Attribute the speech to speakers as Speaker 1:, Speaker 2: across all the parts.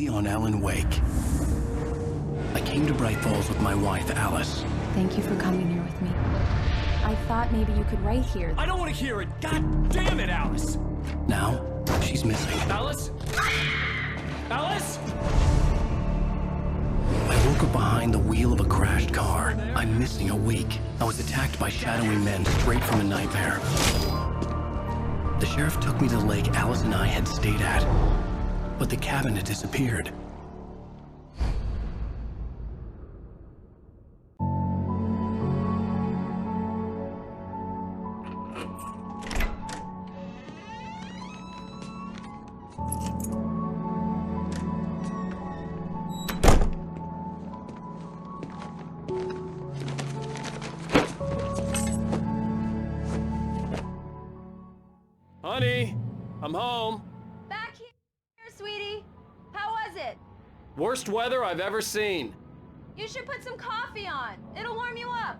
Speaker 1: movie on Alan Wake. I came to Braight-Fall's with my wife, Alice.
Speaker 2: Thank you for coming here with me. I thought maybe you could write here.
Speaker 3: I don't want to hear it! God damn it, Alice!
Speaker 1: Now, she's missing.
Speaker 3: Alice? Alice?
Speaker 1: I woke up behind the wheel of a crashed car. I'm missing a week. I was attacked by shadowy men straight from a nightmare. The sheriff took me to the lake Alice and I had stayed at, but the cabin had disappeared.
Speaker 3: Honey, I'm home.
Speaker 4: Back here, sweetie. How was it?
Speaker 3: Worst weather I've ever seen.
Speaker 4: You should put some coffee on. It'll warm you up.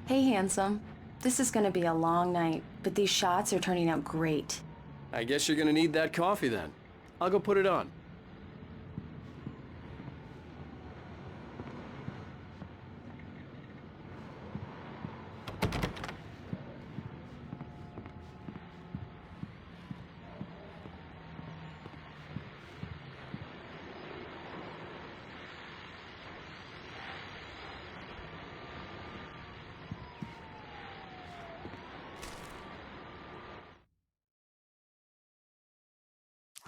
Speaker 2: Hey, handsome. This is gonna be a long night, but these shots are turning out great.
Speaker 3: I guess you're gonna need that coffee then. I'll go put it on.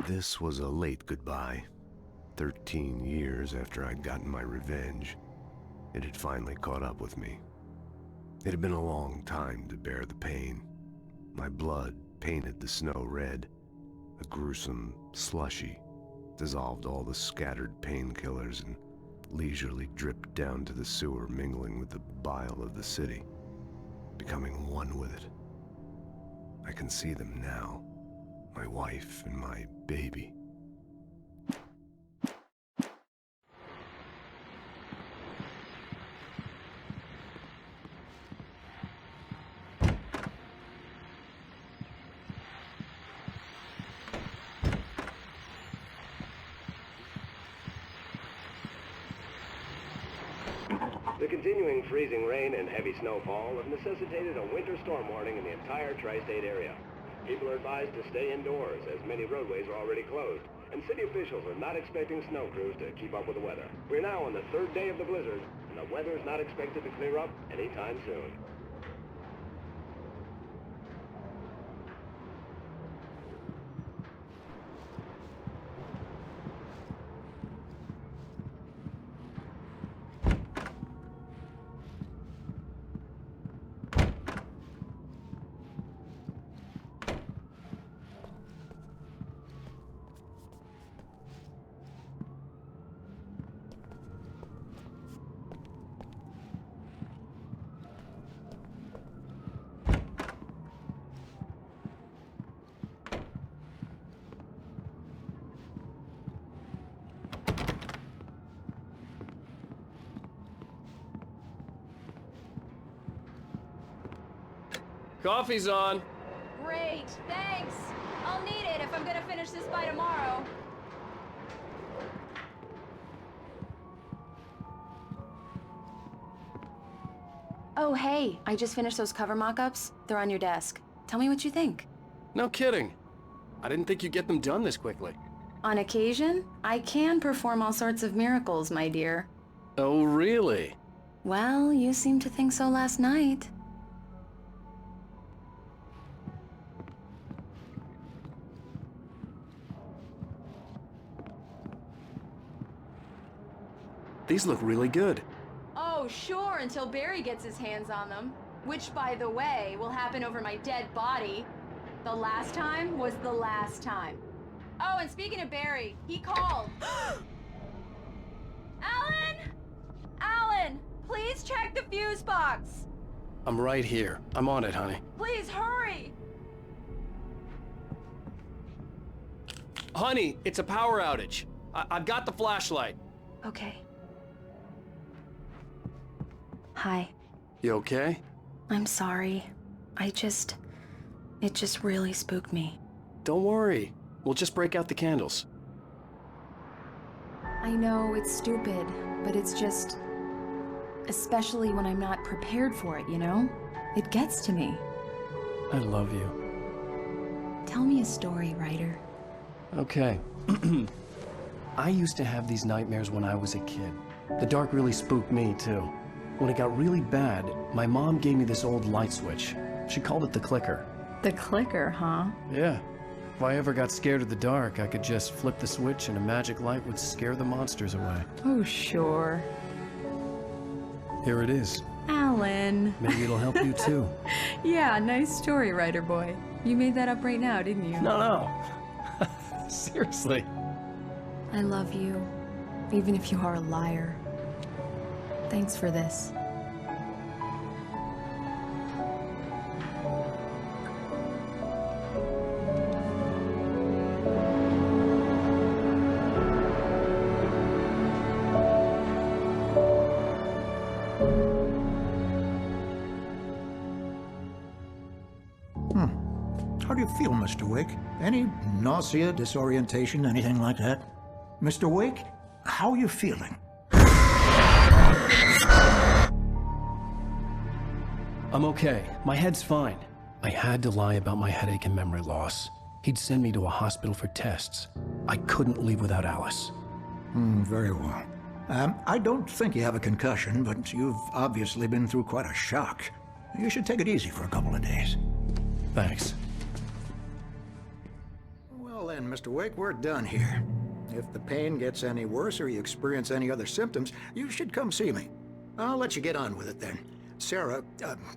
Speaker 5: This was a late goodbye. 13 years after I'd gotten my revenge, it had finally caught up with me. It had been a long time to bear the pain. My blood painted the snow red. A gruesome slushy dissolved all the scattered painkillers and leisurely dripped down to the sewer, mingling with the bile of the city, becoming one with it. I can see them now. My wife and my baby.
Speaker 6: The continuing freezing rain and heavy snowfall have necessitated a winter storm warning in the entire tri-state area. People are advised to stay indoors, as many roadways are already closed, and city officials are not expecting snow crews to keep up with the weather. We're now on the third day of the blizzard, and the weather is not expected to clear up anytime soon.
Speaker 3: Coffee's on.
Speaker 4: Great, thanks. I'll need it if I'm gonna finish this by tomorrow.
Speaker 2: Oh, hey, I just finished those cover mock-ups. They're on your desk. Tell me what you think.
Speaker 3: No kidding. I didn't think you'd get them done this quickly.
Speaker 2: On occasion, I can perform all sorts of miracles, my dear.
Speaker 3: Oh, really?
Speaker 2: Well, you seemed to think so last night.
Speaker 3: These look really good.
Speaker 4: Oh, sure, until Barry gets his hands on them. Which, by the way, will happen over my dead body. The last time was the last time. Oh, and speaking of Barry, he called. Alan! Alan, please check the fuse box.
Speaker 3: I'm right here. I'm on it, honey.
Speaker 4: Please hurry.
Speaker 3: Honey, it's a power outage. I've got the flashlight.
Speaker 2: Okay. Hi.
Speaker 3: You okay?
Speaker 2: I'm sorry. It just really spooked me.
Speaker 3: Don't worry. We'll just break out the candles.
Speaker 2: I know it's stupid, but it's just... especially when I'm not prepared for it, you know? It gets to me.
Speaker 3: I love you.
Speaker 2: Tell me a story, writer.
Speaker 3: Okay. I used to have these nightmares when I was a kid. The dark really spooked me, too. When it got really bad, my mom gave me this old light switch. She called it the clicker.
Speaker 2: The clicker, huh?
Speaker 3: Yeah. If I ever got scared of the dark, I could just flip the switch and a magic light would scare the monsters away.
Speaker 2: Oh, sure.
Speaker 3: Here it is.
Speaker 2: Alan.
Speaker 3: Maybe it'll help you, too.
Speaker 2: Yeah, nice story, writer boy. You made that up right now, didn't you?
Speaker 3: No. Seriously.
Speaker 2: I love you, even if you are a liar. Thanks for this.
Speaker 7: How do you feel, Mr. Wake? Any nausea, disorientation, anything like that? Mr. Wake, how are you feeling?
Speaker 3: I'm okay. My head's fine. I had to lie about my headache and memory loss. He'd send me to a hospital for tests. I couldn't leave without Alice.
Speaker 7: Very well. I don't think you have a concussion, but you've obviously been through quite a shock. You should take it easy for a couple of days.
Speaker 3: Thanks.
Speaker 7: Well then, Mr. Wake, we're done here. If the pain gets any worse or you experience any other symptoms, you should come see me. I'll let you get on with it then. Sarah,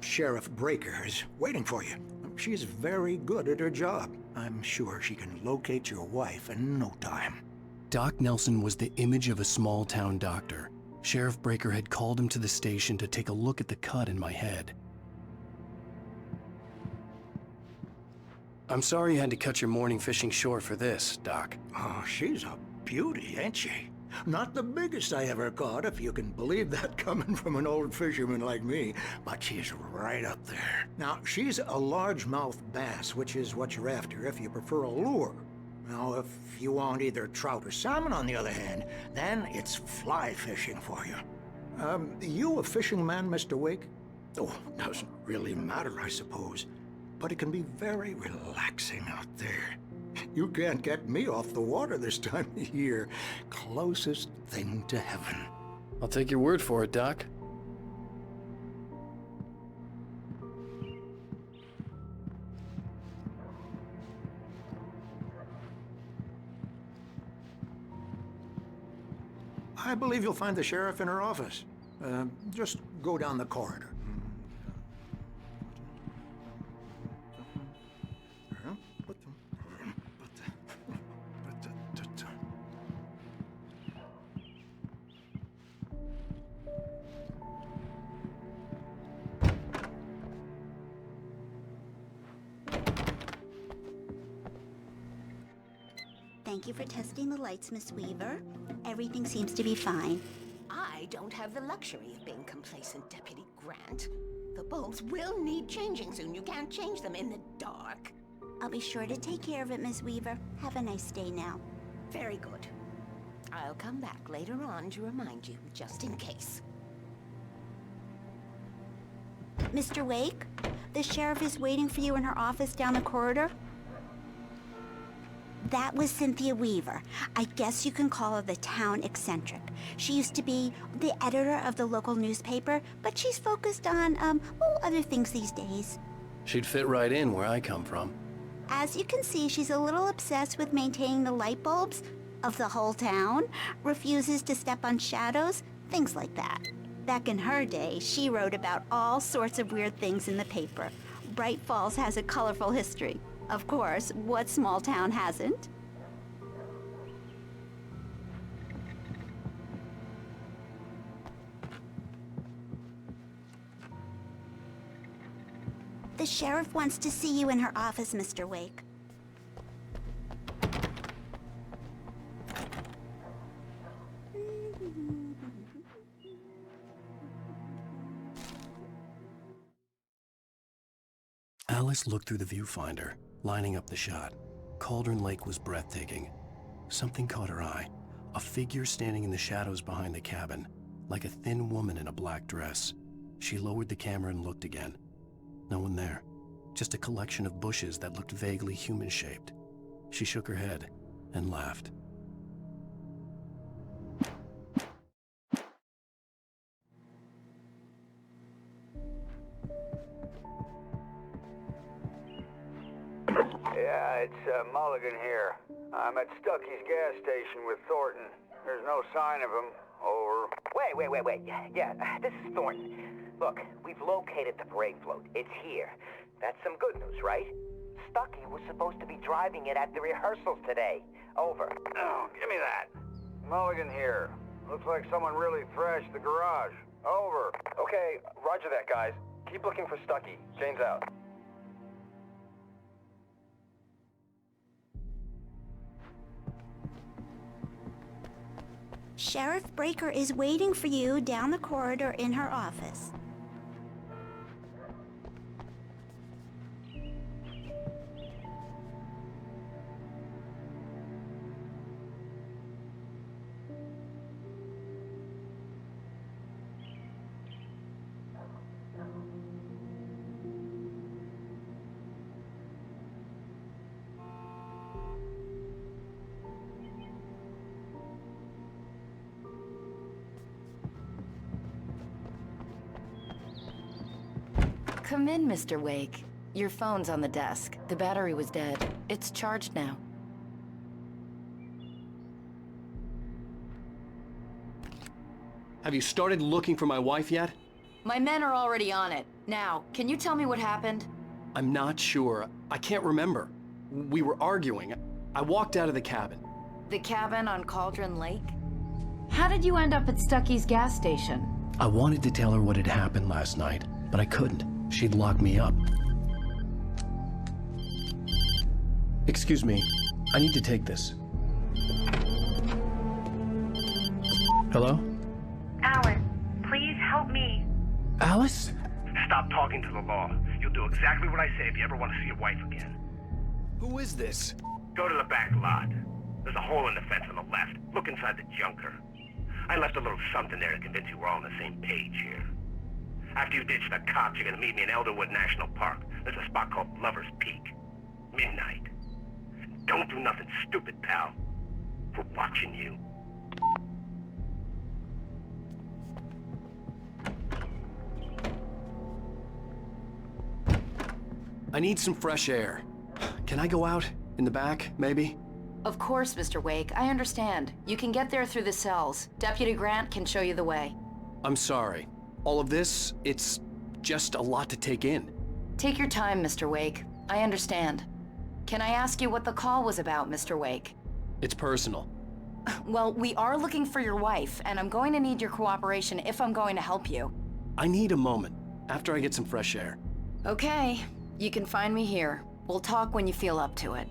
Speaker 7: Sheriff Breaker, is waiting for you. She's very good at her job. I'm sure she can locate your wife in no time.
Speaker 3: Doc Nelson was the image of a small-town doctor. Sheriff Breaker had called him to the station to take a look at the cut in my head. I'm sorry you had to cut your morning fishing short for this, Doc.
Speaker 7: Oh, she's a beauty, ain't she? Not the biggest I ever caught, if you can believe that coming from an old fisherman like me, but she's right up there. Now, she's a largemouth bass, which is what you're after if you prefer a lure. Now, if you want either trout or salmon, on the other hand, then it's fly fishing for you. You a fishing man, Mr. Wake? Oh, doesn't really matter, I suppose. But it can be very relaxing out there. You can't get me off the water this time of year. Closest thing to heaven.
Speaker 3: I'll take your word for it, Doc.
Speaker 7: I believe you'll find the sheriff in her office. Just go down the corridor.
Speaker 8: Thank you for testing the lights, Miss Weaver. Everything seems to be fine.
Speaker 9: I don't have the luxury of being complacent, Deputy Grant. The bulbs will need changing soon. You can't change them in the dark.
Speaker 8: I'll be sure to take care of it, Miss Weaver. Have a nice day now.
Speaker 9: Very good. I'll come back later on to remind you, just in case.
Speaker 8: Mr. Wake, the sheriff is waiting for you in her office down the corridor. That was Cynthia Weaver. I guess you can call her the town eccentric. She used to be the editor of the local newspaper, but she's focused on, other things these days.
Speaker 3: She'd fit right in where I come from.
Speaker 8: As you can see, she's a little obsessed with maintaining the light bulbs of the whole town, refuses to step on shadows, things like that. Back in her day, she wrote about all sorts of weird things in the paper. Braight-Fålls has a colorful history. Of course, what small town hasn't? The sheriff wants to see you in her office, Mr. Wake.
Speaker 3: Alice looked through the viewfinder, lining up the shot. Cauldron Lake was breathtaking. Something caught her eye. A figure standing in the shadows behind the cabin, like a thin woman in a black dress. She lowered the camera and looked again. No one there. Just a collection of bushes that looked vaguely human-shaped. She shook her head and laughed.
Speaker 10: Yeah, it's Mulligan here. I'm at Stucky's gas station with Thornton. There's no sign of him. Over.
Speaker 11: Wait. Yeah, this is Thornton. Look, we've located the parade float. It's here. That's some good news, right? Stucky was supposed to be driving it at the rehearsals today. Over.
Speaker 10: Oh, give me that. Mulligan here. Looks like someone really thrashed the garage. Over.
Speaker 11: Okay, roger that, guys. Keep looking for Stucky. Jane's out.
Speaker 8: Sheriff Breaker is waiting for you down the corridor in her office.
Speaker 12: Come in, Mr. Wake. Your phone's on the desk. The battery was dead. It's charged now.
Speaker 3: Have you started looking for my wife yet?
Speaker 12: My men are already on it. Now, can you tell me what happened?
Speaker 3: I'm not sure. I can't remember. We were arguing. I walked out of the cabin.
Speaker 12: The cabin on Cauldron Lake? How did you end up at Stucky's gas station?
Speaker 3: I wanted to tell her what had happened last night, but I couldn't. She'd lock me up. Excuse me. I need to take this. Hello?
Speaker 13: Alan, please help me.
Speaker 3: Alice?
Speaker 14: Stop talking to the law. You'll do exactly what I say if you ever want to see your wife again.
Speaker 3: Who is this?
Speaker 14: Go to the back lot. There's a hole in the fence on the left. Look inside the junker. I left a little something there to convince you we're all on the same page here. After you ditch the cops, you're gonna meet me in Elderwood National Park. There's a spot called Lover's Peak. Midnight. Don't do nothing stupid, pal. We're watching you.
Speaker 3: I need some fresh air. Can I go out? In the back, maybe?
Speaker 12: Of course, Mr. Wake. I understand. You can get there through the cells. Deputy Grant can show you the way.
Speaker 3: I'm sorry. All of this, it's just a lot to take in.
Speaker 12: Take your time, Mr. Wake. I understand. Can I ask you what the call was about, Mr. Wake?
Speaker 3: It's personal.
Speaker 12: Well, we are looking for your wife, and I'm going to need your cooperation if I'm going to help you.
Speaker 3: I need a moment, after I get some fresh air.
Speaker 12: Okay. You can find me here. We'll talk when you feel up to it.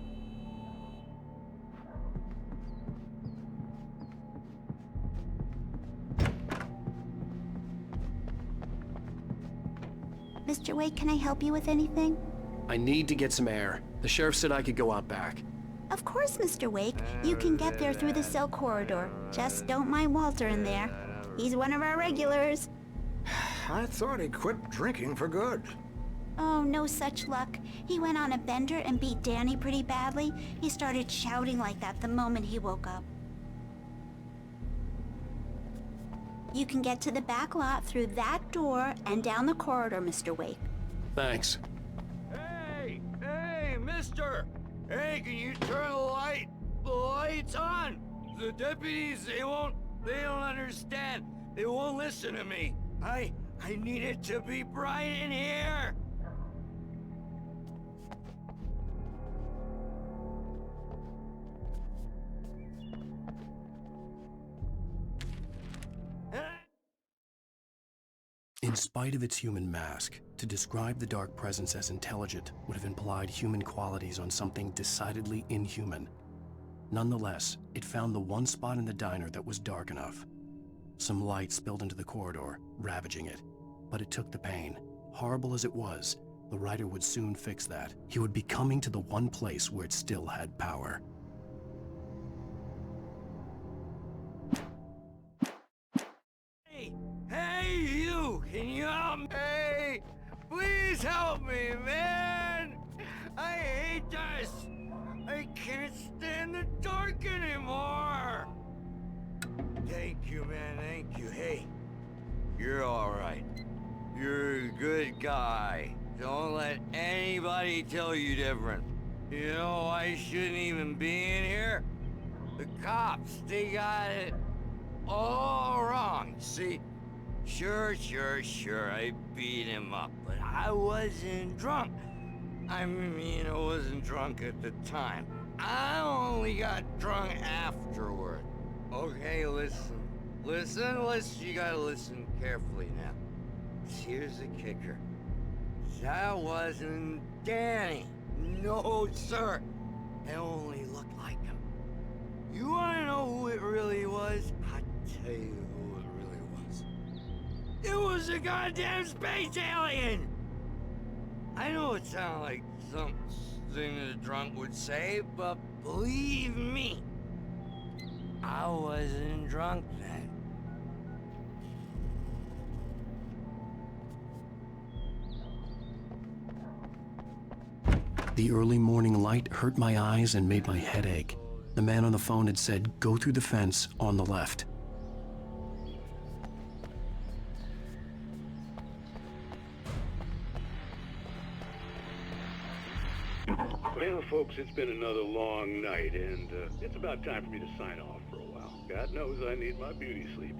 Speaker 8: Mr. Wake, can I help you with anything?
Speaker 3: I need to get some air. The sheriff said I could go out back.
Speaker 8: Of course, Mr. Wake. You can get there through the cell corridor. Just don't mind Walter in there. He's one of our regulars.
Speaker 7: I thought he quit drinking for good.
Speaker 8: Oh, no such luck. He went on a bender and beat Danny pretty badly. He started shouting like that the moment he woke up. You can get to the back lot through that door and down the corridor, Mr. Wake.
Speaker 3: Thanks.
Speaker 10: Hey, mister! Hey, can you turn the lights on? The deputies, they don't understand.
Speaker 15: They won't listen to me. I need it to be bright in here.
Speaker 3: In spite of its human mask, to describe the dark presence as intelligent would have implied human qualities on something decidedly inhuman. Nonetheless, it found the one spot in the diner that was dark enough. Some light spilled into the corridor, ravaging it. But it took the pain. Horrible as it was, the writer would soon fix that. He would be coming to the one place where it still had power.
Speaker 15: Hey, you! Can you help me? Hey! Please help me, man! I hate this! I can't stand the dark anymore! Thank you, man, thank you. Hey, you're alright. You're a good guy. Don't let anybody tell you different. You know, I shouldn't even be in here. The cops, they got it all wrong. See, sure, I beat him up, but I wasn't drunk. I mean, I wasn't drunk at the time. I only got drunk afterward. Okay, listen, you gotta listen carefully now. Here's the kicker. That wasn't Danny. No, sir. It only looked like him. You wanna know who it really was? I'll tell you who it really was. It was a goddamn space alien! I know it sounds like something a drunk would say, but believe me, I wasn't drunk then.
Speaker 3: The early morning light hurt my eyes and made my head ache. The man on the phone had said, "Go through the fence on the left."
Speaker 16: Well, folks, it's been another long night, and it's about time for me to sign off for a while. God knows I need my beauty sleep.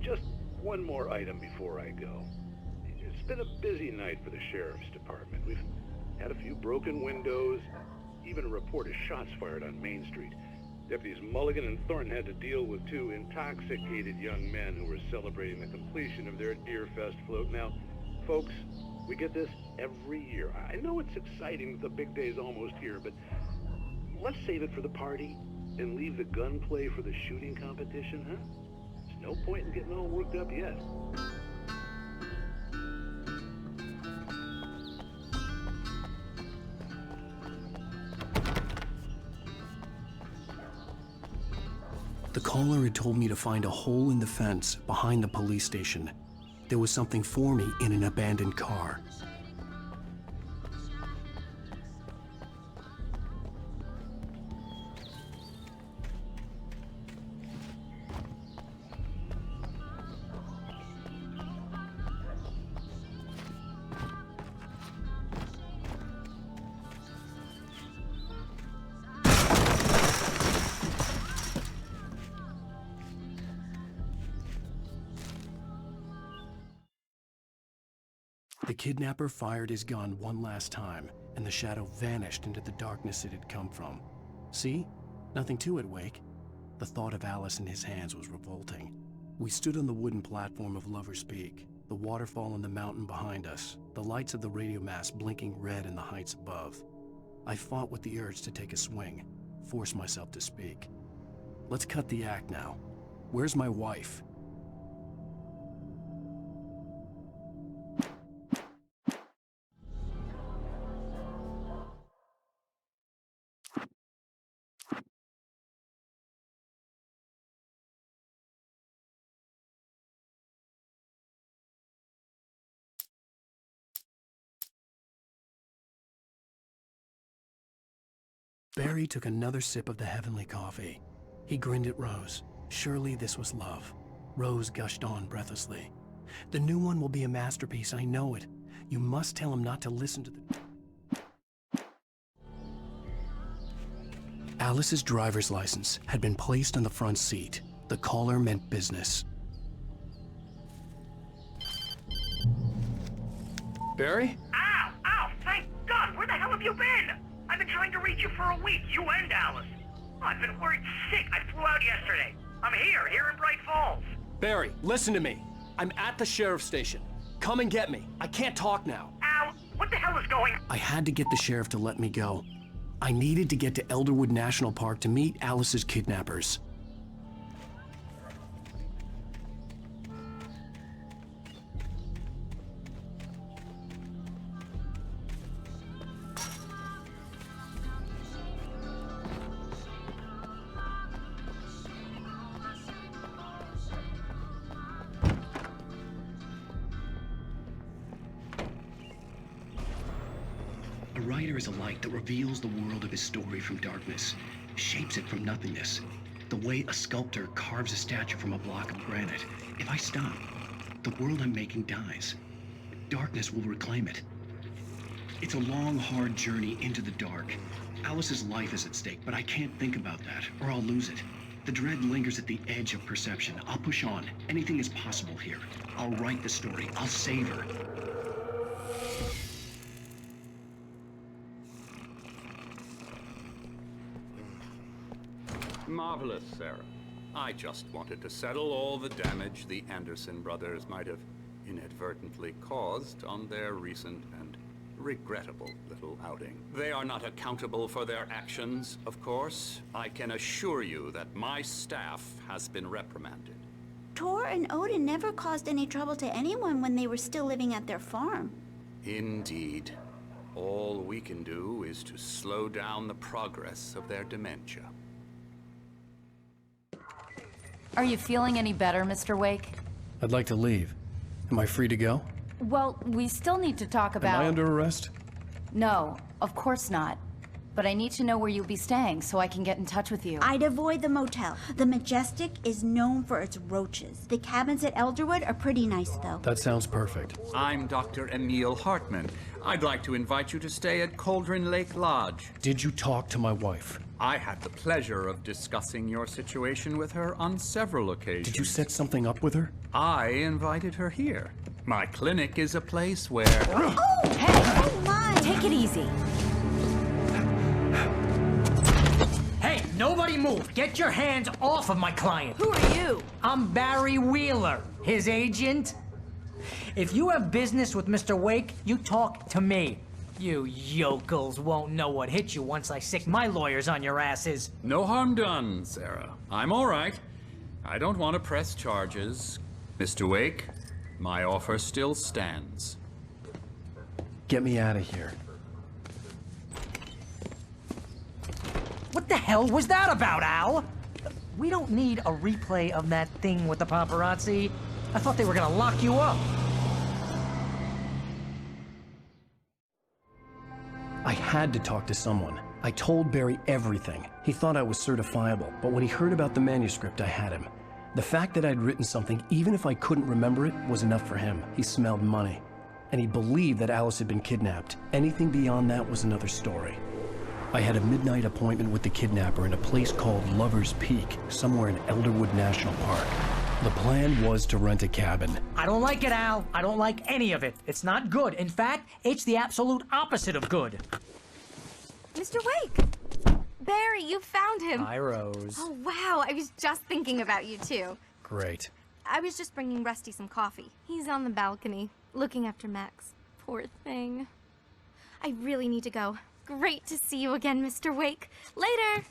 Speaker 16: Just one more item before I go. It's been a busy night for the Sheriff's Department. We've had a few broken windows, even a report of shots fired on Main Street. Deputies Mulligan and Thornton had to deal with two intoxicated young men who were celebrating the completion of their Deerfest float. Now, folks, we get this every year. I know it's exciting that the big day's almost here, but let's save it for the party and leave the gunplay for the shooting competition, huh? There's no point in getting all worked up yet.
Speaker 3: The caller had told me to find a hole in the fence behind the police station. There was something for me in an abandoned car. The kidnapper fired his gun one last time, and the shadow vanished into the darkness it had come from. See? Nothing to it, Wake. The thought of Alice in his hands was revolting. We stood on the wooden platform of Lover's Peak, the waterfall on the mountain behind us, the lights of the radio mast blinking red in the heights above. I fought with the urge to take a swing, force myself to speak. Let's cut the act now. Where's my wife? Barry took another sip of the heavenly coffee. He grinned at Rose. Surely this was love. Rose gushed on breathlessly. The new one will be a masterpiece, I know it. You must tell him not to listen to the... Alice's driver's license had been placed on the front seat. The caller meant business. Barry?
Speaker 14: Ow! Ow! Thank God! Where the hell have you been? I've been trying to reach you for a week, you and Alice. Oh, I've been worried sick. I flew out yesterday. I'm here in Braight-Fallz.
Speaker 3: Barry, listen to me. I'm at the sheriff's station. Come and get me. I can't talk now.
Speaker 14: Al, what the hell is going on?
Speaker 3: I had to get the sheriff to let me go. I needed to get to Elderwood National Park to meet Alice's kidnappers.
Speaker 1: A writer is a light that reveals the world of his story from darkness, shapes it from nothingness. The way a sculptor carves a statue from a block of granite. If I stop, the world I'm making dies. Darkness will reclaim it. It's a long, hard journey into the dark. Alice's life is at stake, but I can't think about that, or I'll lose it. The dread lingers at the edge of perception. I'll push on. Anything is possible here. I'll write the story. I'll save her.
Speaker 17: Marvelous, Sarah. I just wanted to settle all the damage the Anderson brothers might have inadvertently caused on their recent and regrettable little outing. They are not accountable for their actions, of course. I can assure you that my staff has been reprimanded.
Speaker 8: Tor and Odin never caused any trouble to anyone when they were still living at their farm.
Speaker 17: Indeed. All we can do is to slow down the progress of their dementia.
Speaker 12: Are you feeling any better, Mr. Wake?
Speaker 3: I'd like to leave. Am I free to go?
Speaker 12: Well, we still need to talk about...
Speaker 3: Am I under arrest?
Speaker 12: No, of course not. But I need to know where you'll be staying so I can get in touch with you.
Speaker 8: I'd avoid the motel. The Majestic is known for its roaches. The cabins at Elderwood are pretty nice, though.
Speaker 3: That sounds perfect.
Speaker 17: I'm Dr. Emil Hartman. I'd like to invite you to stay at Cauldron Lake Lodge.
Speaker 3: Did you talk to my wife?
Speaker 17: I had the pleasure of discussing your situation with her on several occasions.
Speaker 3: Did you set something up with her?
Speaker 17: I invited her here. My clinic is a place where...
Speaker 8: Oh! Hey! Oh my!
Speaker 12: Take it easy.
Speaker 18: Hey, nobody move! Get your hands off of my client!
Speaker 12: Who are you?
Speaker 18: I'm Barry Wheeler, his agent. If you have business with Mr. Wake, you talk to me. You yokels won't know what hit you once I sick my lawyers on your asses.
Speaker 17: No harm done, Sarah. I'm all right. I don't want to press charges. Mr. Wake, my offer still stands.
Speaker 3: Get me out of here.
Speaker 18: What the hell was that about, Al? We don't need a replay of that thing with the paparazzi. I thought they were gonna lock you up.
Speaker 3: I had to talk to someone. I told Barry everything. He thought I was certifiable, but when he heard about the manuscript, I had him. The fact that I'd written something, even if I couldn't remember it, was enough for him. He smelled money. And he believed that Alice had been kidnapped. Anything beyond that was another story. I had a midnight appointment with the kidnapper in a place called Lover's Peak, somewhere in Elderwood National Park. The plan was to rent a cabin.
Speaker 18: I don't like it, Al. I don't like any of it. It's not good. In fact, it's the absolute opposite of good.
Speaker 19: Mr. Wake! Barry, you found him!
Speaker 3: Hi, Rose.
Speaker 19: Oh, wow. I was just thinking about you, too.
Speaker 3: Great.
Speaker 19: I was just bringing Rusty some coffee. He's on the balcony, looking after Max. Poor thing. I really need to go. Great to see you again, Mr. Wake. Later!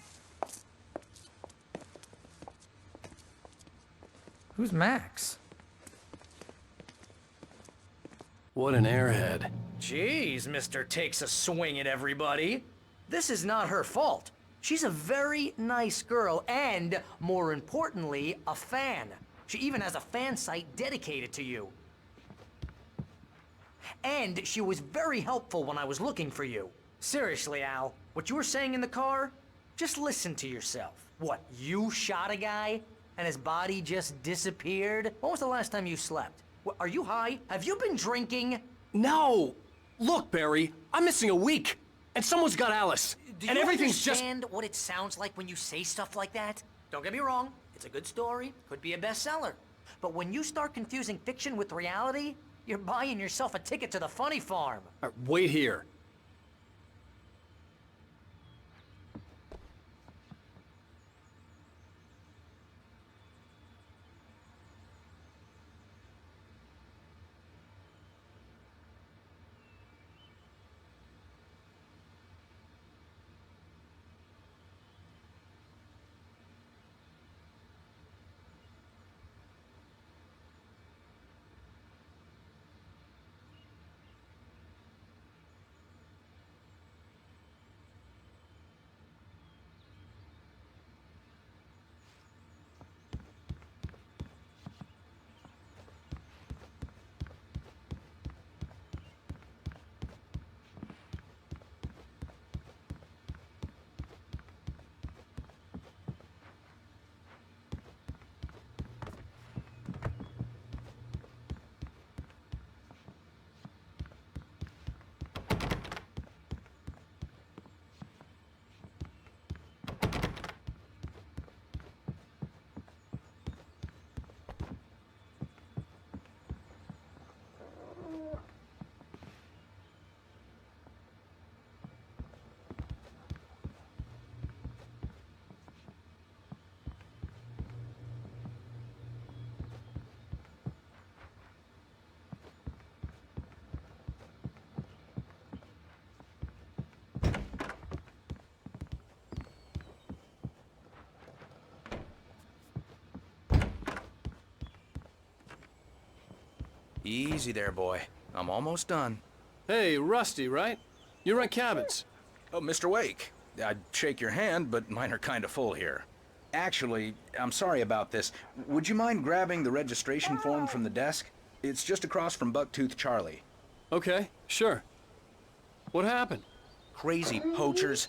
Speaker 18: Who's Max?
Speaker 3: What an airhead.
Speaker 18: Jeez, Mr. Takes a swing at everybody. This is not her fault. She's a very nice girl and, more importantly, a fan. She even has a fan site dedicated to you. And she was very helpful when I was looking for you. Seriously, Al, what you were saying in the car, just listen to yourself. What, you shot a guy and his body just disappeared? When was the last time you slept? What, are you high? Have you been drinking?
Speaker 3: No! Look, Barry, I'm missing a week, and someone's got Alice.
Speaker 18: Do
Speaker 3: and
Speaker 18: you
Speaker 3: everything's
Speaker 18: understand what it sounds like when you say stuff like that? Don't get me wrong, It's a good story, could be a bestseller. But when you start confusing fiction with reality, you're buying yourself a ticket to the funny farm.
Speaker 3: All right, wait here.
Speaker 20: Easy there, boy. I'm almost done.
Speaker 3: Hey, Rusty, right? You rent cabins.
Speaker 20: Oh, Mr. Wake. I'd shake your hand, but mine are kind of full here. Actually, I'm sorry about this. Would you mind grabbing the registration form from the desk? It's just across from Bucktooth Charlie.
Speaker 3: Okay, sure. What happened?
Speaker 20: Crazy poachers.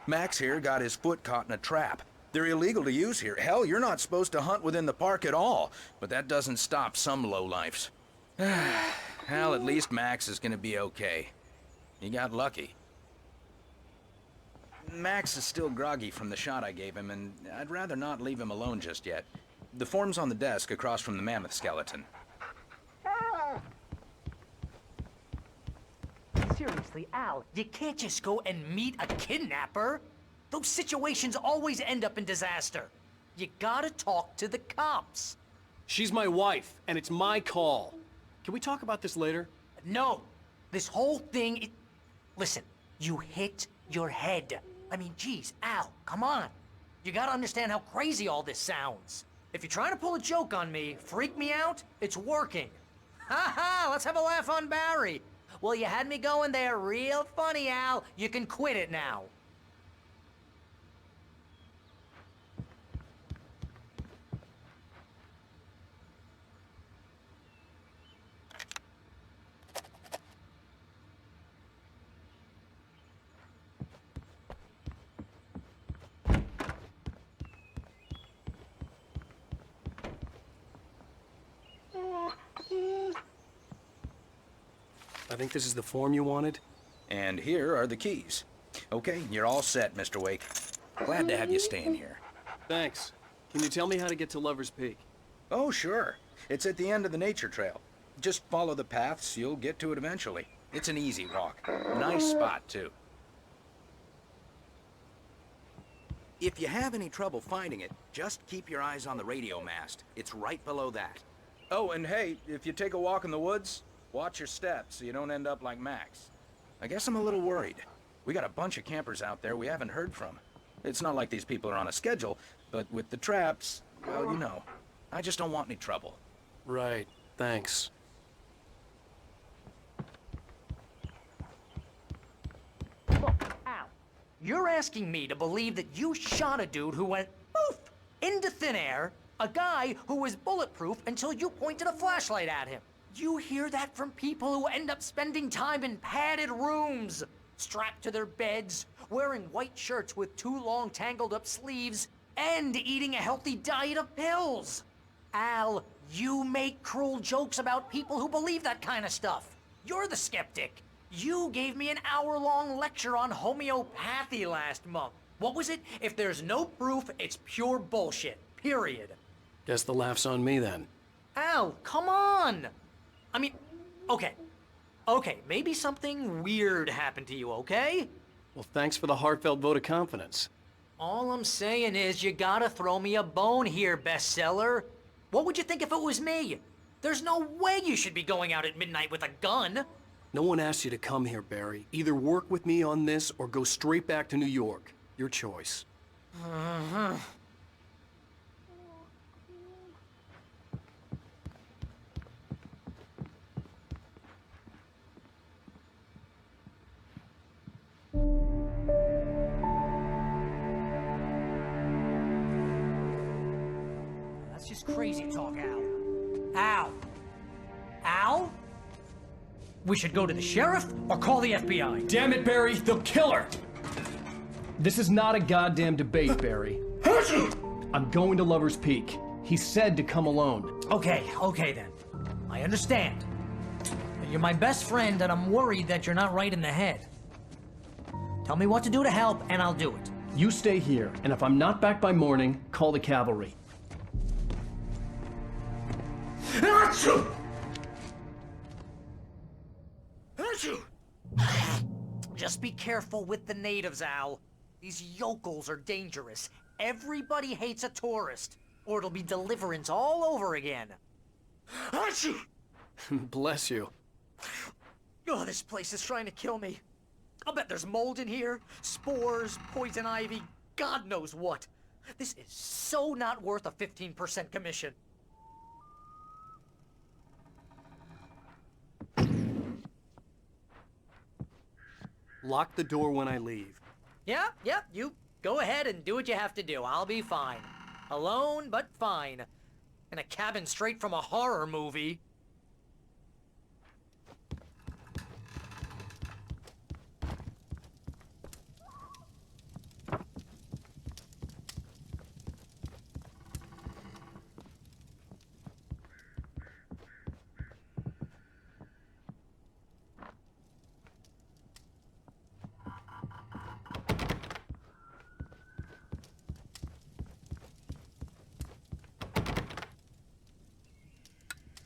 Speaker 20: Max here got his foot caught in a trap. They're illegal to use here. Hell, you're not supposed to hunt within the park at all. But that doesn't stop some lowlifes. Well, at least Max is gonna be okay. He got lucky. Max is still groggy from the shot I gave him, and I'd rather not leave him alone just yet. The form's on the desk across from the mammoth skeleton.
Speaker 18: Seriously, Al, you can't just go and meet a kidnapper. Those situations always end up in disaster. You gotta talk to the cops.
Speaker 3: She's my wife, and it's my call. Can we talk about this later?
Speaker 18: No. This whole thing, Listen, you hit your head. I mean, geez, Al, come on. You gotta understand how crazy all this sounds. If you're trying to pull a joke on me, freak me out, it's working. Ha ha, let's have a laugh on Barry. Well, you had me going there real funny, Al. You can quit it now.
Speaker 3: I think this is the form you wanted.
Speaker 20: And here are the keys. Okay, you're all set, Mr. Wake. Glad to have you staying here.
Speaker 3: Thanks. Can you tell me how to get to Lover's Peak?
Speaker 20: Oh, sure. It's at the end of the nature trail. Just follow the paths, you'll get to it eventually. It's an easy walk. Nice spot, too. If you have any trouble finding it, just keep your eyes on the radio mast. It's right below that. Oh, and hey, if you take a walk in the woods, watch your steps so you don't end up like Max. I guess I'm a little worried. We got a bunch of campers out there we haven't heard from. It's not like these people are on a schedule, but with the traps, well, you know. I just don't want any trouble.
Speaker 3: Right. Thanks.
Speaker 18: Look, Al, you're asking me to believe that you shot a dude who went poof into thin air, a guy who was bulletproof until you pointed a flashlight at him. You hear that from people who end up spending time in padded rooms, strapped to their beds, wearing white shirts with too long tangled up sleeves, and eating a healthy diet of pills. Al, you make cruel jokes about people who believe that kind of stuff. You're the skeptic. You gave me an hour-long lecture on homeopathy last month. What was it? If there's no proof, it's pure bullshit. Period.
Speaker 3: Guess the laugh's on me then.
Speaker 18: Al, come on! I mean, okay. Okay, maybe something weird happened to you, okay?
Speaker 3: Well, thanks for the heartfelt vote of confidence.
Speaker 18: All I'm saying is you gotta throw me a bone here, bestseller. What would you think if it was me? There's no way you should be going out at midnight with a gun.
Speaker 3: No one asked you to come here, Barry. Either work with me on this or go straight back to New York. Your choice.
Speaker 18: That's just crazy talk, Al. Al? Al? We should go to the sheriff or call the FBI.
Speaker 3: Damn it, Barry, they'll kill her! This is not a goddamn debate, Barry. I'm going to Lover's Peak. He said to come alone.
Speaker 18: Okay then. I understand. But you're my best friend and I'm worried that you're not right in the head. Tell me what to do to help and I'll do it.
Speaker 3: You stay here, and if I'm not back by morning, call the cavalry.
Speaker 18: Just be careful with the natives, Al. These yokels are dangerous. Everybody hates a tourist, or it'll be Deliverance all over again.
Speaker 3: Bless you.
Speaker 18: Oh, this place is trying to kill me. I'll bet there's mold in here, spores, poison ivy, God knows what. This is so not worth a 15% commission.
Speaker 3: Lock the door when I leave.
Speaker 18: Yeah, you go ahead and do what you have to do. I'll be fine. Alone, but fine. In a cabin straight from a horror movie.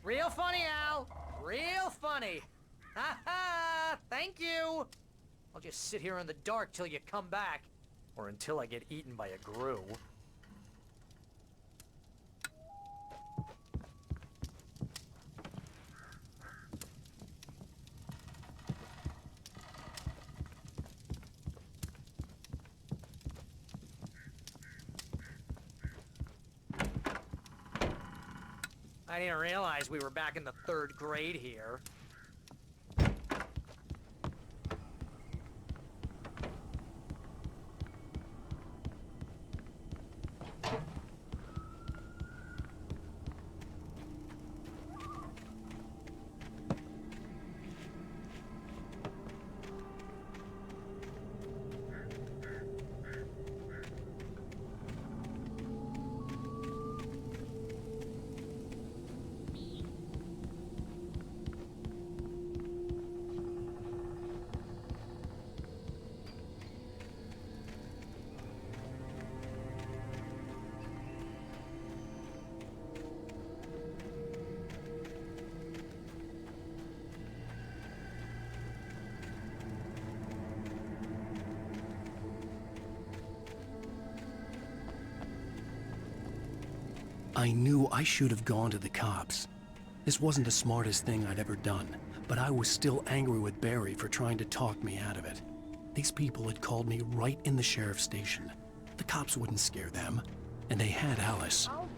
Speaker 18: Real funny, Al. Real funny. Ha ha! Thank you. I'll just sit here in the dark till you come back. Or until I get eaten by a grue. I didn't realize we were back in the 3rd grade here.
Speaker 3: I knew I should have gone to the cops. This wasn't the smartest thing I'd ever done, but I was still angry with Barry for trying to talk me out of it. These people had called me right in the sheriff's station. The cops wouldn't scare them, and they had Alice.
Speaker 18: I'll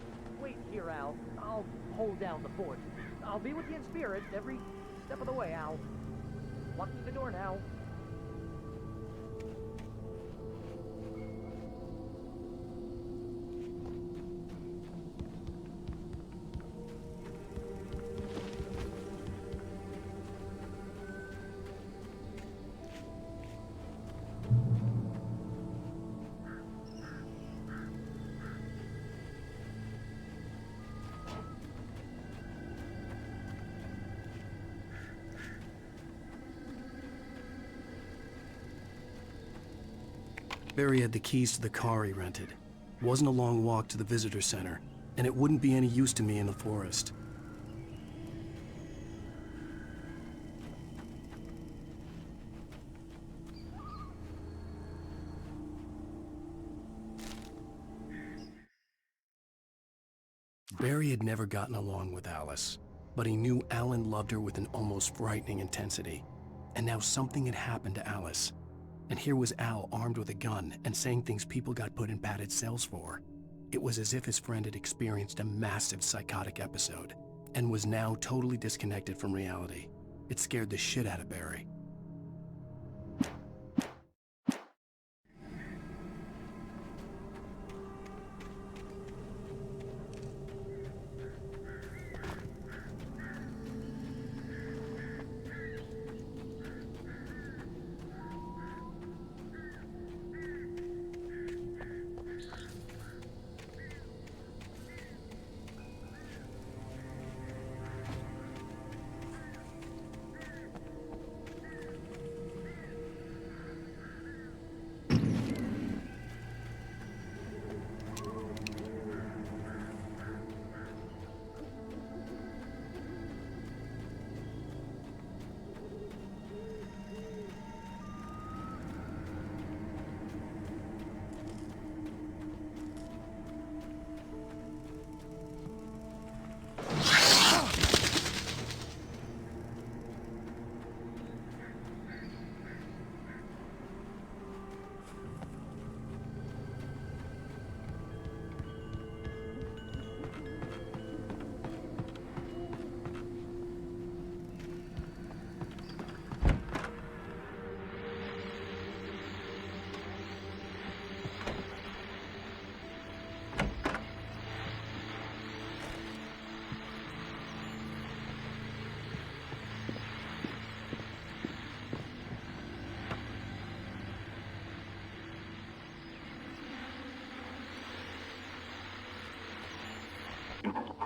Speaker 18: wait here, Al. I'll hold down the fort. I'll be with you in spirit every step of the way, Al. Locking the door now.
Speaker 3: Barry had the keys to the car he rented. Wasn't a long walk to the visitor center, and it wouldn't be any use to me in the forest. Barry had never gotten along with Alice, but he knew Alan loved her with an almost frightening intensity. And now something had happened to Alice. And here was Al armed with a gun and saying things people got put in padded cells for. It was as if his friend had experienced a massive psychotic episode and was now totally disconnected from reality. It scared the shit out of Barry.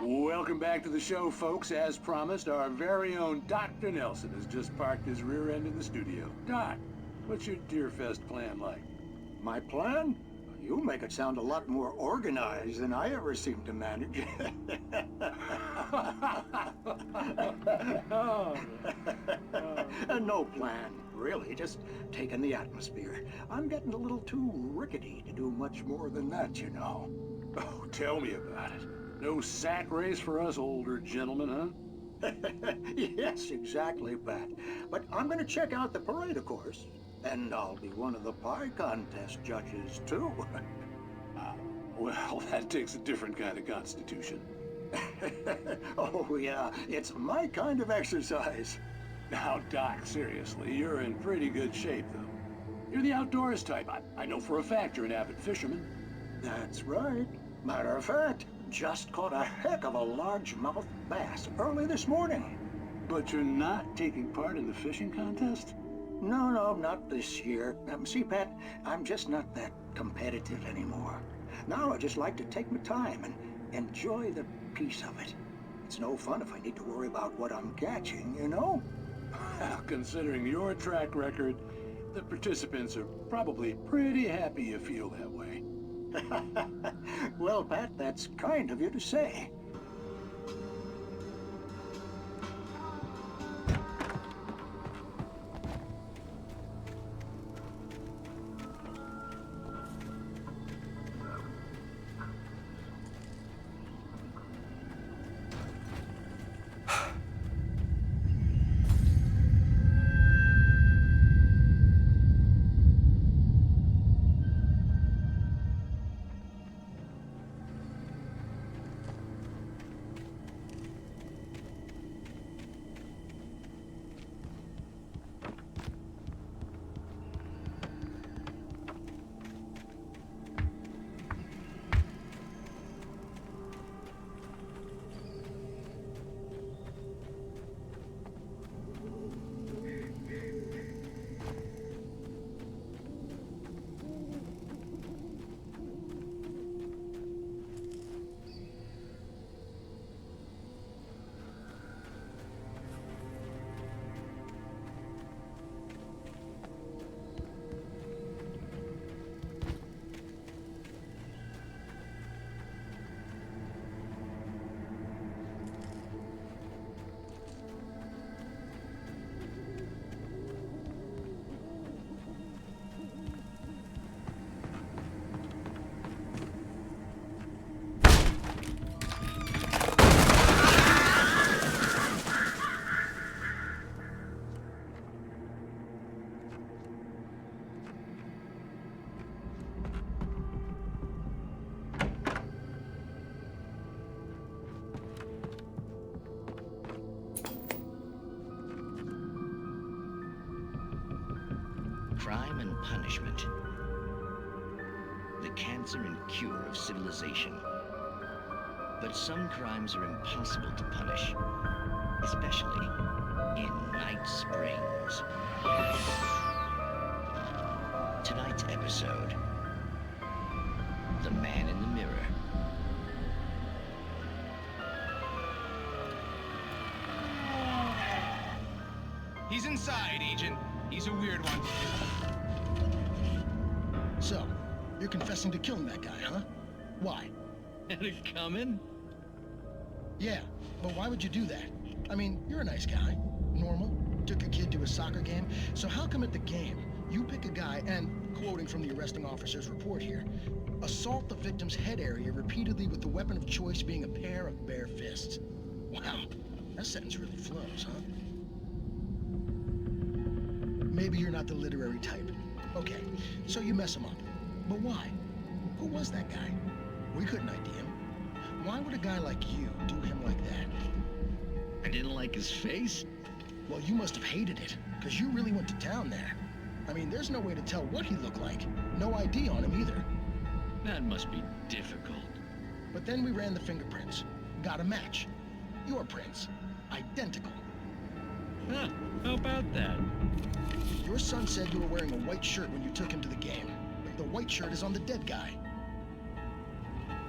Speaker 16: Welcome back to the show, folks. As promised, our very own Dr. Nelson has just parked his rear end in the studio. Doc, what's your Deerfest plan like?
Speaker 7: My plan? You make it sound a lot more organized than I ever seem to manage. No plan, really, just taking the atmosphere. I'm getting a little too rickety to do much more than that, you know.
Speaker 16: Oh, tell me about it. No sack race for us older gentlemen, huh?
Speaker 7: Yes, exactly, Pat. But I'm gonna check out the parade, of course. And I'll be one of the pie contest judges, too.
Speaker 16: Well, that takes a different kind of constitution.
Speaker 7: Oh, yeah, it's my kind of exercise.
Speaker 16: Now, Doc, seriously, you're in pretty good shape, though. You're the outdoors type. I know for a fact you're an avid fisherman.
Speaker 7: That's right. Matter of fact, just caught a heck of a largemouth bass early this morning.
Speaker 16: But you're not taking part in the fishing contest?
Speaker 7: No, not this year. See, Pat, I'm just not that competitive anymore. Now I just like to take my time and enjoy the peace of it. It's no fun if I need to worry about what I'm catching, you know?
Speaker 16: Well, considering your track record, the participants are probably pretty happy you feel that way.
Speaker 7: Well, Pat, that's kind of you to say.
Speaker 21: crime and punishment. The cancer and cure of civilization. But some crimes are impossible to punish, especially in Night Springs. Tonight's episode, The Man in the Mirror.
Speaker 22: He's inside, Agent. He's a weird one.
Speaker 23: So, you're confessing to killing that guy, huh? Why?
Speaker 21: Had it coming?
Speaker 23: Yeah, but why would you do that? I mean, you're a nice guy. Normal. Took your kid to a soccer game. So how come at the game, you pick a guy and, quoting from the arresting officer's report here, assault the victim's head area repeatedly with the weapon of choice being a pair of bare fists? Wow, that sentence really flows, huh? Maybe you're not the literary type. Okay, so you mess him up. But why? Who was that guy? We couldn't ID him. Why would a guy like you do him like that?
Speaker 21: I didn't like his face?
Speaker 23: Well, you must have hated it, because you really went to town there. I mean, there's no way to tell what he looked like. No ID on him either.
Speaker 21: That must be difficult.
Speaker 23: But then we ran the fingerprints. Got a match. Your prints. Identical.
Speaker 21: Huh, how about that?
Speaker 23: Your son said you were wearing a white shirt when you took him to the game. But the white shirt is on the dead guy.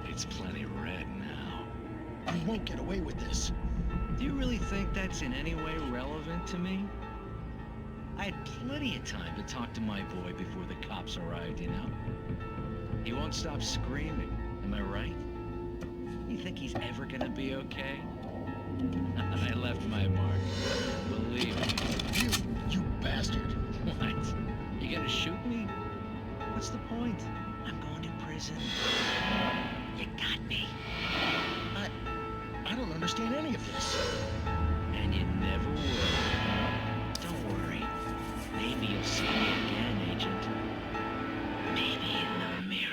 Speaker 21: It's plenty red now.
Speaker 23: You won't get away with this.
Speaker 21: Do you really think that's in any way relevant to me? I had plenty of time to talk to my boy before the cops arrived, you know? He won't stop screaming, am I right? You think he's ever gonna be okay? I left my mark. Believe me.
Speaker 23: You bastard.
Speaker 21: What? You gonna shoot me? What's the point? I'm going to prison. You got me.
Speaker 23: I don't understand any of this.
Speaker 21: And you never will. Don't worry. Maybe you'll see me again, Agent. Maybe in the mirror.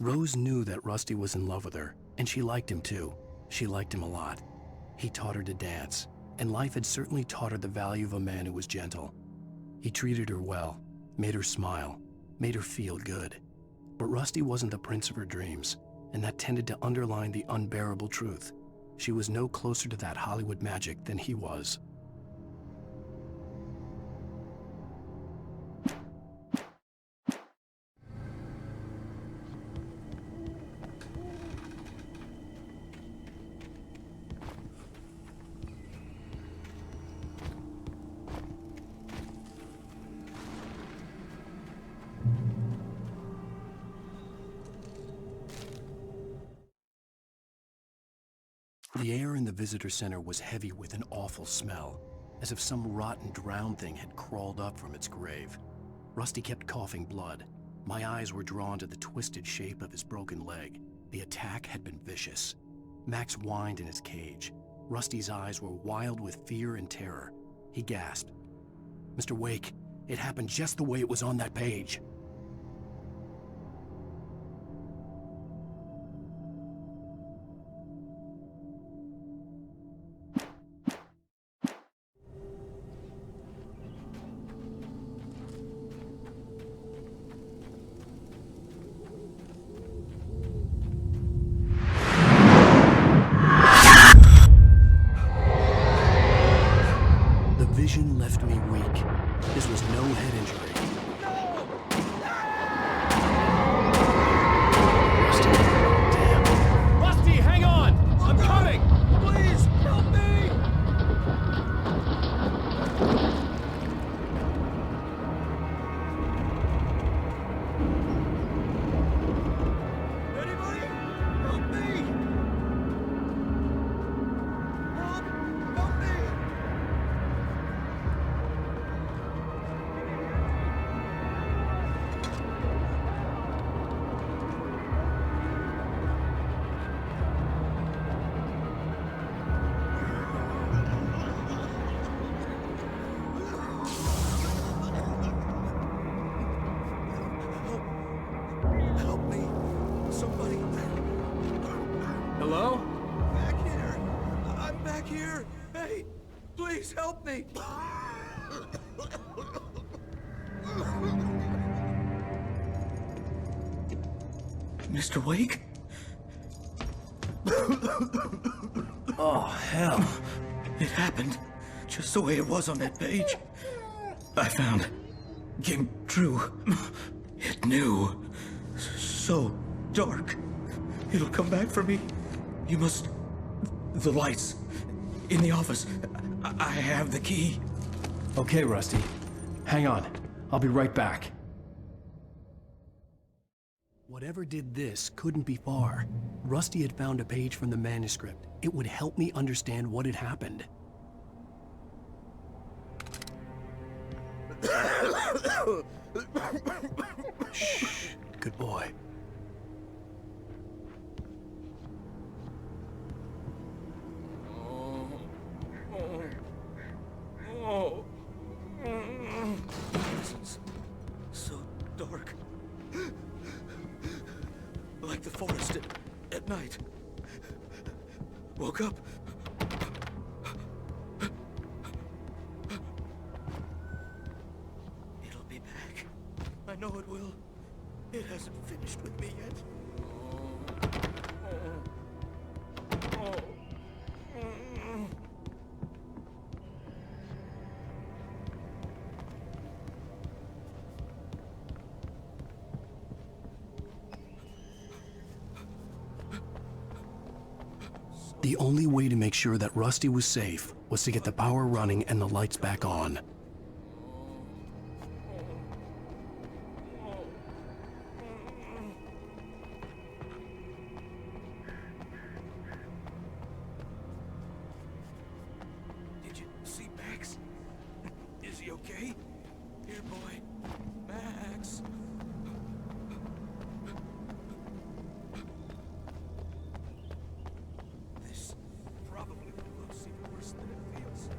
Speaker 3: Rose knew that Rusty was in love with her, and she liked him too. She liked him a lot. He taught her to dance, and life had certainly taught her the value of a man who was gentle. He treated her well, made her smile, made her feel good. But Rusty wasn't the prince of her dreams, and that tended to underline the unbearable truth. She was no closer to that Hollywood magic than he was. The air in the visitor center was heavy with an awful smell, as if some rotten drowned thing had crawled up from its grave. Rusty kept coughing blood. My eyes were drawn to the twisted shape of his broken leg. The attack had been vicious. Max whined in his cage. Rusty's eyes were wild with fear and terror. He gasped. "Mr. Wake, it happened just the way it was on that page." Vision left me weak. This was no head injury. Rusty, damn.
Speaker 15: Rusty, hang on! I'm coming! Please, help me! Anybody? Help me! Help me!
Speaker 3: Hello?
Speaker 15: Back here! I'm back here! Hey! Please help me!
Speaker 4: Mr. Wake?
Speaker 3: Oh, hell.
Speaker 4: It happened just the way it was on that page. I found. Came true. It knew. So dark. It'll come back for me. You must... The lights. In the office. I have the key.
Speaker 3: Okay, Rusty. Hang on. I'll be right back. Whatever did this couldn't be far. Rusty had found a page from the manuscript. It would help me understand what had happened. Shh. Good boy.
Speaker 4: It's so dark. Like the forest at night. Woke up. It'll be back. I know it will. It hasn't finished with me yet.
Speaker 3: The only way to make sure that Rusty was safe was to get the power running and the lights back on.
Speaker 4: Did you see Max? Is he okay? Here, boy. Max. This probably looks even worse than it feels.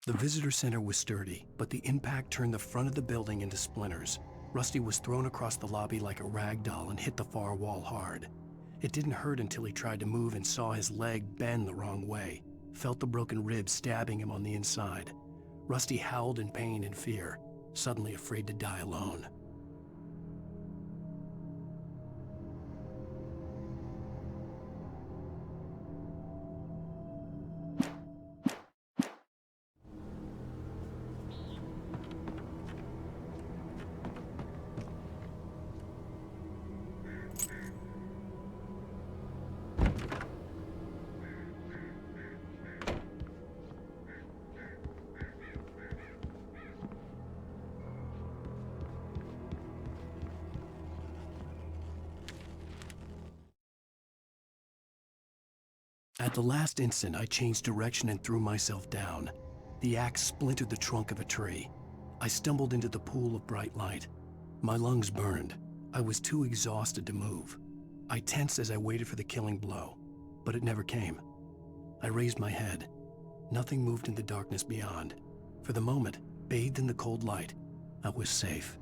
Speaker 3: The visitor center was sturdy, but the impact turned the front of the building into splinters. Rusty was thrown across the lobby like a rag doll and hit the far wall hard. It didn't hurt until he tried to move and saw his leg bend the wrong way, felt the broken rib stabbing him on the inside. Rusty howled in pain and fear, suddenly afraid to die alone. At the last instant, I changed direction and threw myself down. The axe splintered the trunk of a tree. I stumbled into the pool of bright light. My lungs burned. I was too exhausted to move. I tensed as I waited for the killing blow, but it never came. I raised my head. Nothing moved in the darkness beyond. For the moment, bathed in the cold light, I was safe.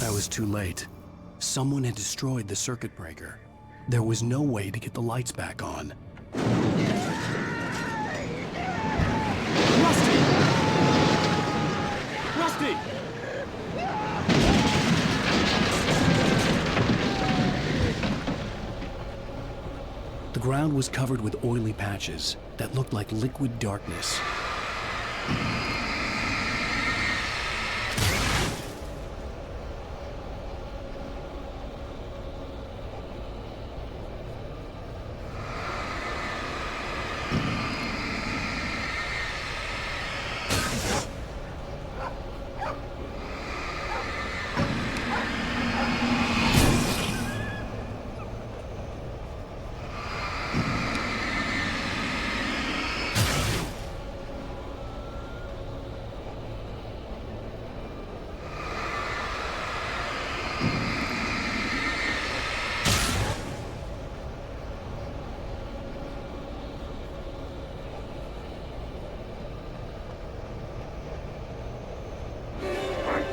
Speaker 3: I was too late. Someone had destroyed the circuit breaker. There was no way to get the lights back on. Rusty! Rusty! The ground was covered with oily patches that looked like liquid darkness.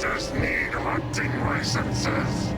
Speaker 2: just need hunting licenses.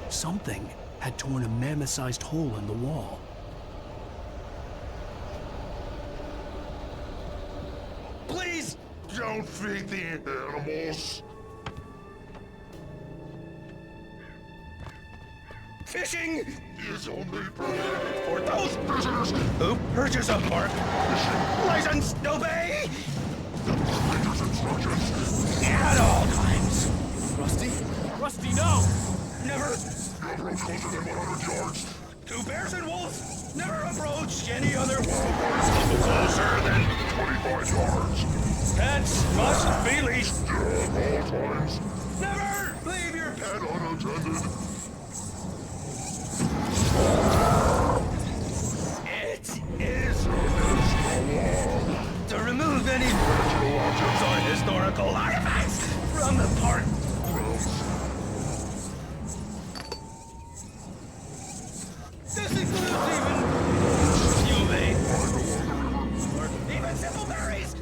Speaker 3: Something had torn a mammoth-sized hole in the wall.
Speaker 2: Please don't feed the animals.
Speaker 4: Fishing
Speaker 2: is only permitted
Speaker 4: for those
Speaker 2: visitors
Speaker 4: who purchase a park license obey
Speaker 2: Ranger's instructions
Speaker 4: at all times.
Speaker 3: Rusty? Rusty, no!
Speaker 4: Never
Speaker 2: approach closer than 100 yards.
Speaker 4: to bears and wolves. Never approach any other wolves closer than
Speaker 2: 25 yards.
Speaker 4: Pets must be leashed.
Speaker 2: At all times.
Speaker 4: Never leave your pet
Speaker 2: unattended.
Speaker 4: It is to remove any objects or historical artifacts from the park. This includes even humane or even simple berries.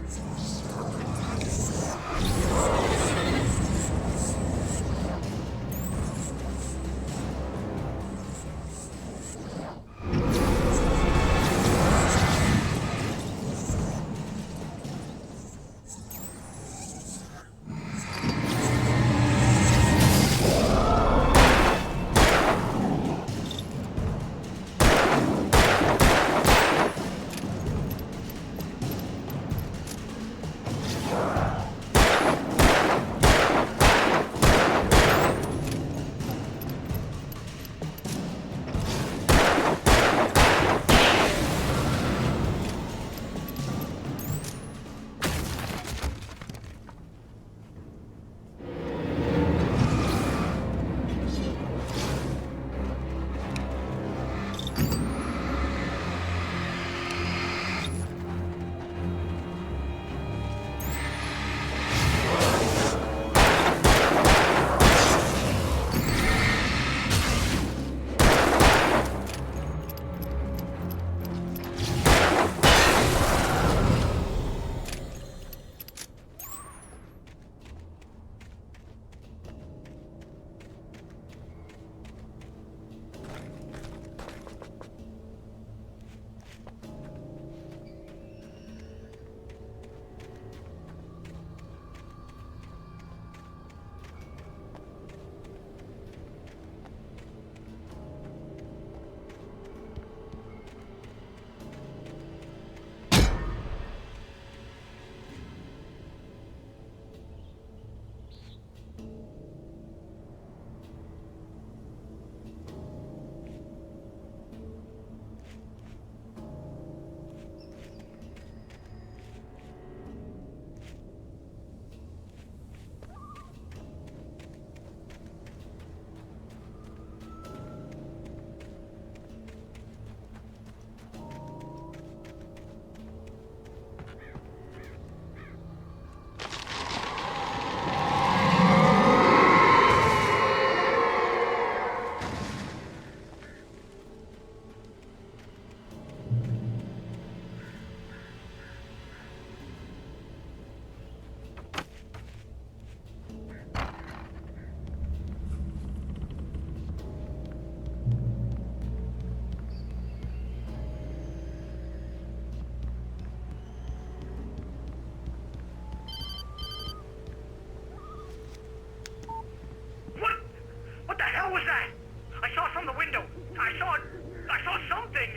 Speaker 14: I saw something!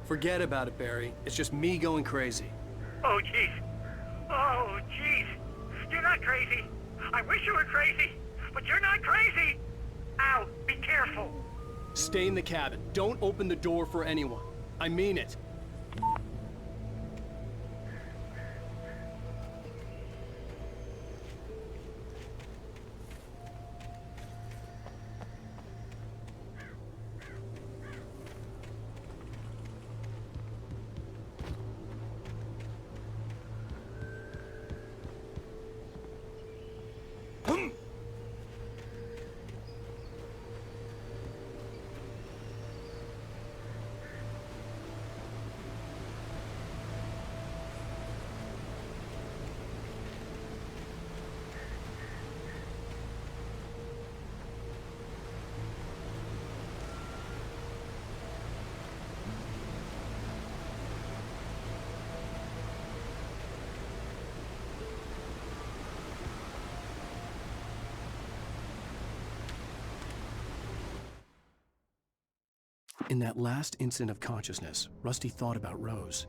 Speaker 3: Forget about it, Barry. It's just me going crazy.
Speaker 14: Oh, jeez. Oh, jeez. You're not crazy. I wish you were crazy, but you're not crazy. Al, be careful.
Speaker 3: Stay in the cabin. Don't open the door for anyone. I mean it. In that last instant of consciousness, Rusty thought about Rose.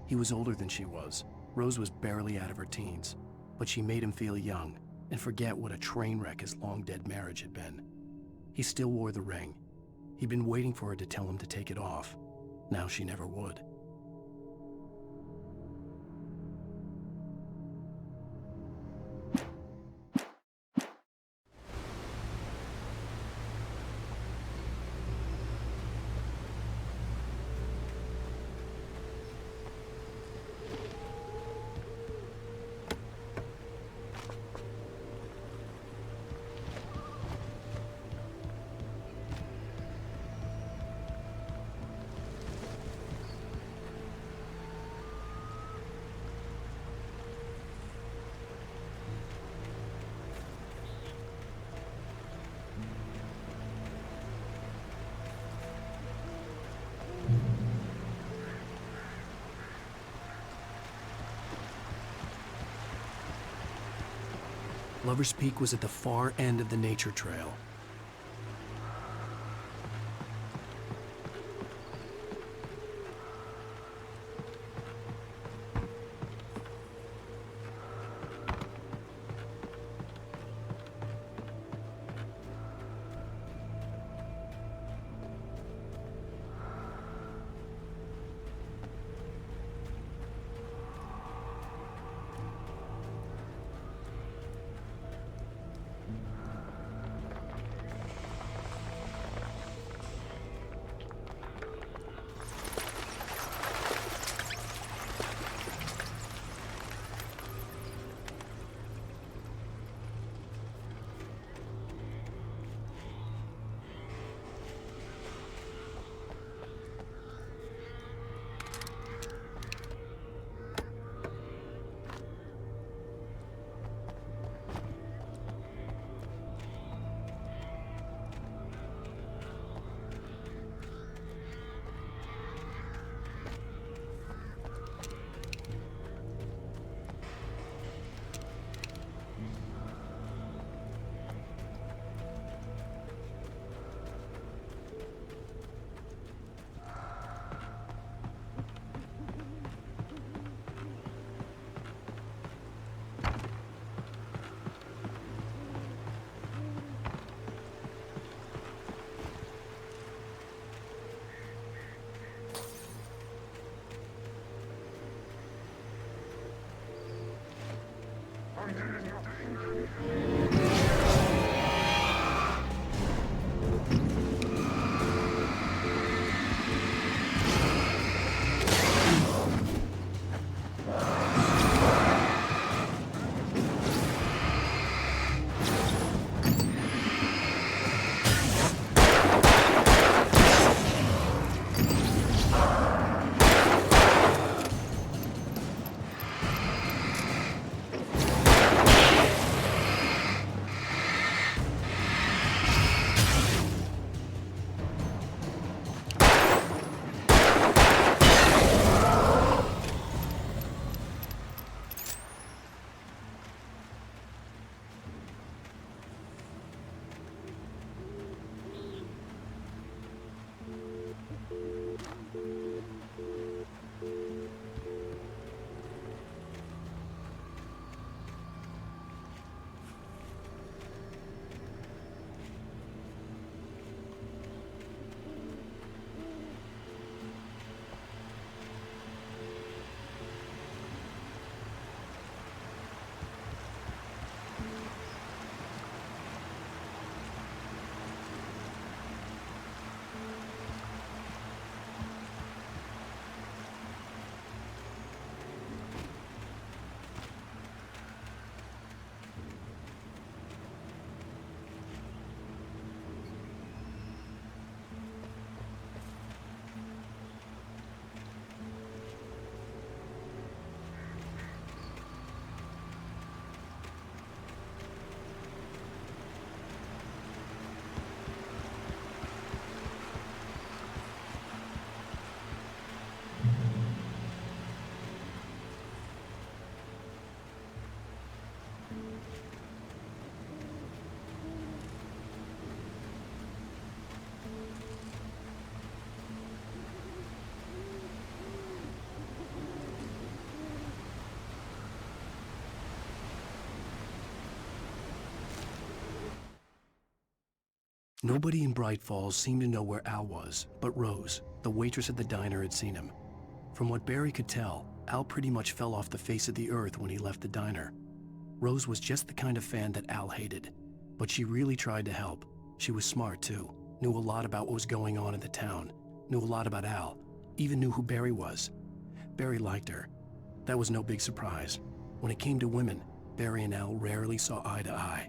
Speaker 3: He was older than she was. Rose was barely out of her teens, but she made him feel young and forget what a train wreck his long-dead marriage had been. He still wore the ring. He'd been waiting for her to tell him to take it off. Now she never would. Lover's Peak was at the far end of the nature trail. Nobody in Braight-Fall's seemed to know where Al was, but Rose, the waitress at the diner, had seen him. From what Barry could tell, Al pretty much fell off the face of the earth when he left the diner. Rose was just the kind of fan that Al hated, but she really tried to help. She was smart too, knew a lot about what was going on in the town, knew a lot about Al, even knew who Barry was. Barry liked her. That was no big surprise. When it came to women, Barry and Al rarely saw eye to eye.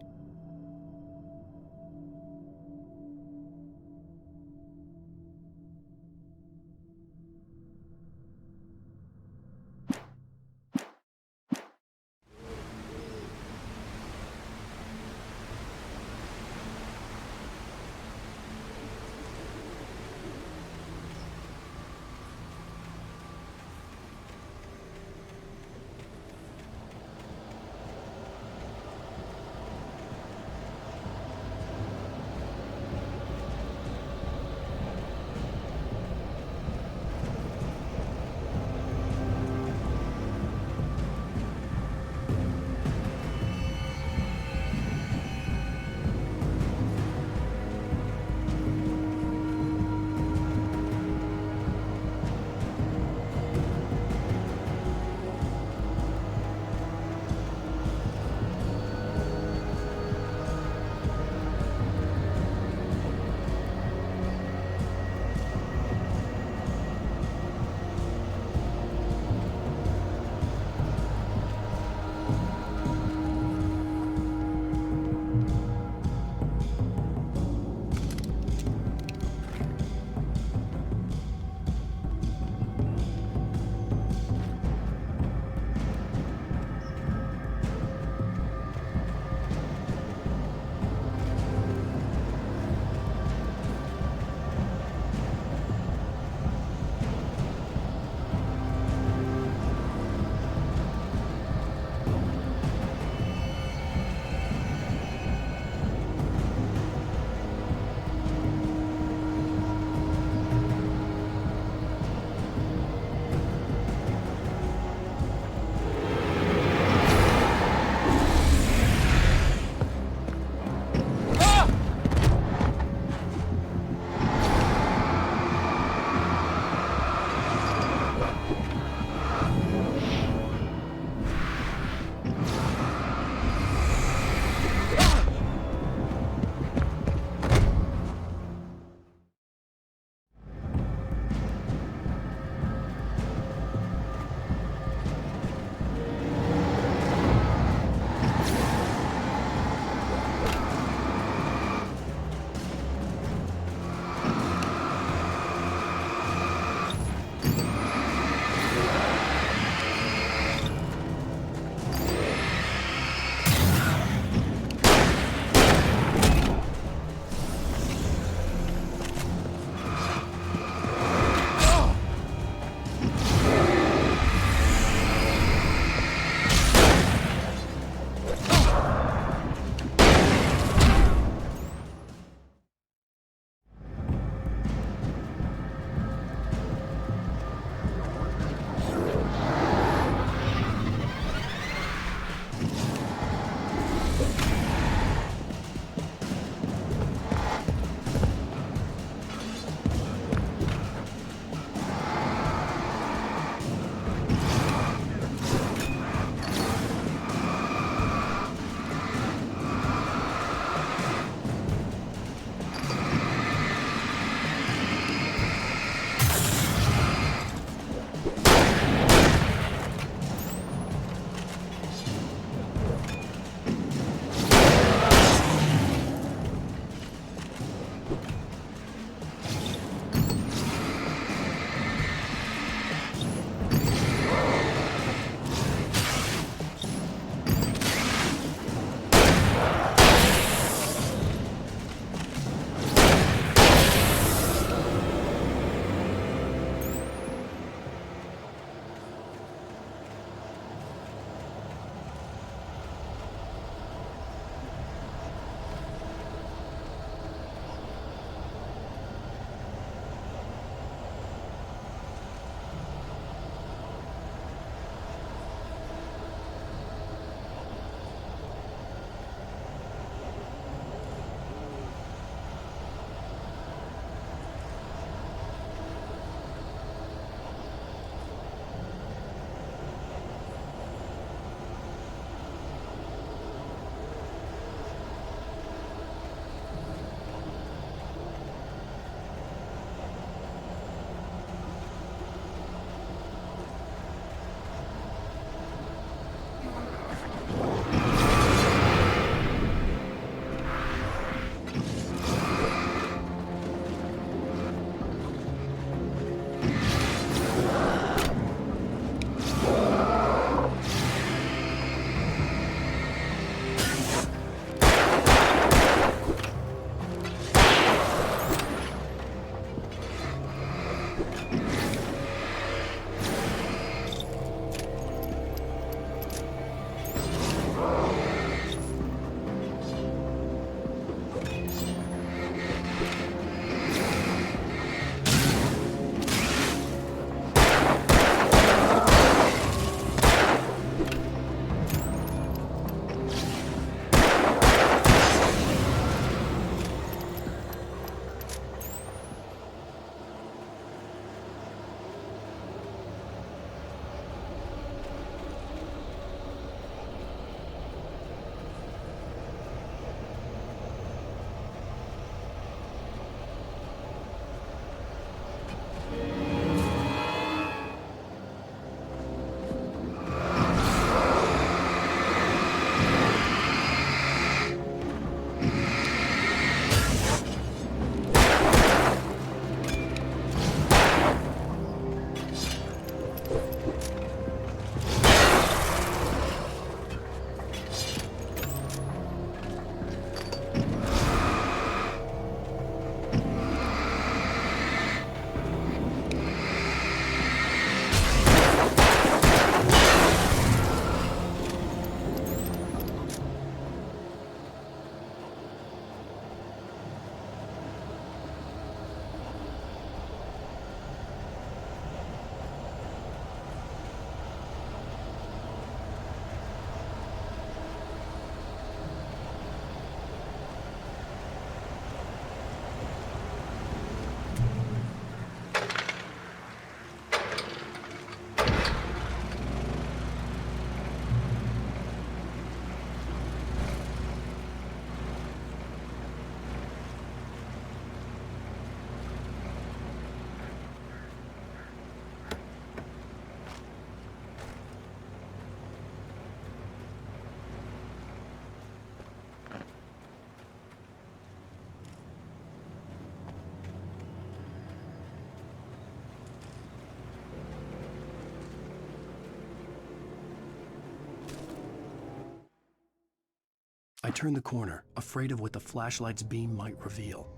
Speaker 3: I turned the corner, afraid of what the flashlight's beam might reveal.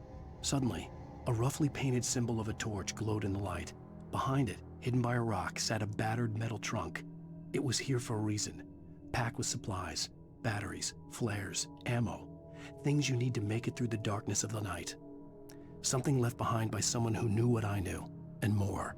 Speaker 3: Suddenly, a roughly painted symbol of a torch glowed in the light. Behind it, hidden by a rock, sat a battered metal trunk. It was here for a reason, packed with supplies, batteries, flares, ammo, things you need to make it through the darkness of the night. Something left behind by someone who knew what I knew, and more.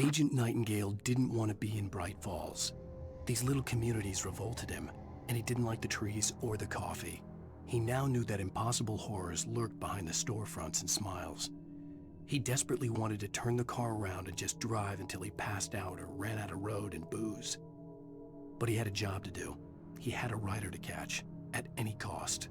Speaker 3: Agent Nightingale didn't want to be in Braight-Fålls. These little communities revolted him, and he didn't like the trees or the coffee. He now knew that impossible horrors lurked behind the storefronts and smiles. He desperately wanted to turn the car around and just drive until he passed out or ran out of road and booze. But he had a job to do. He had a rider to catch, at any cost.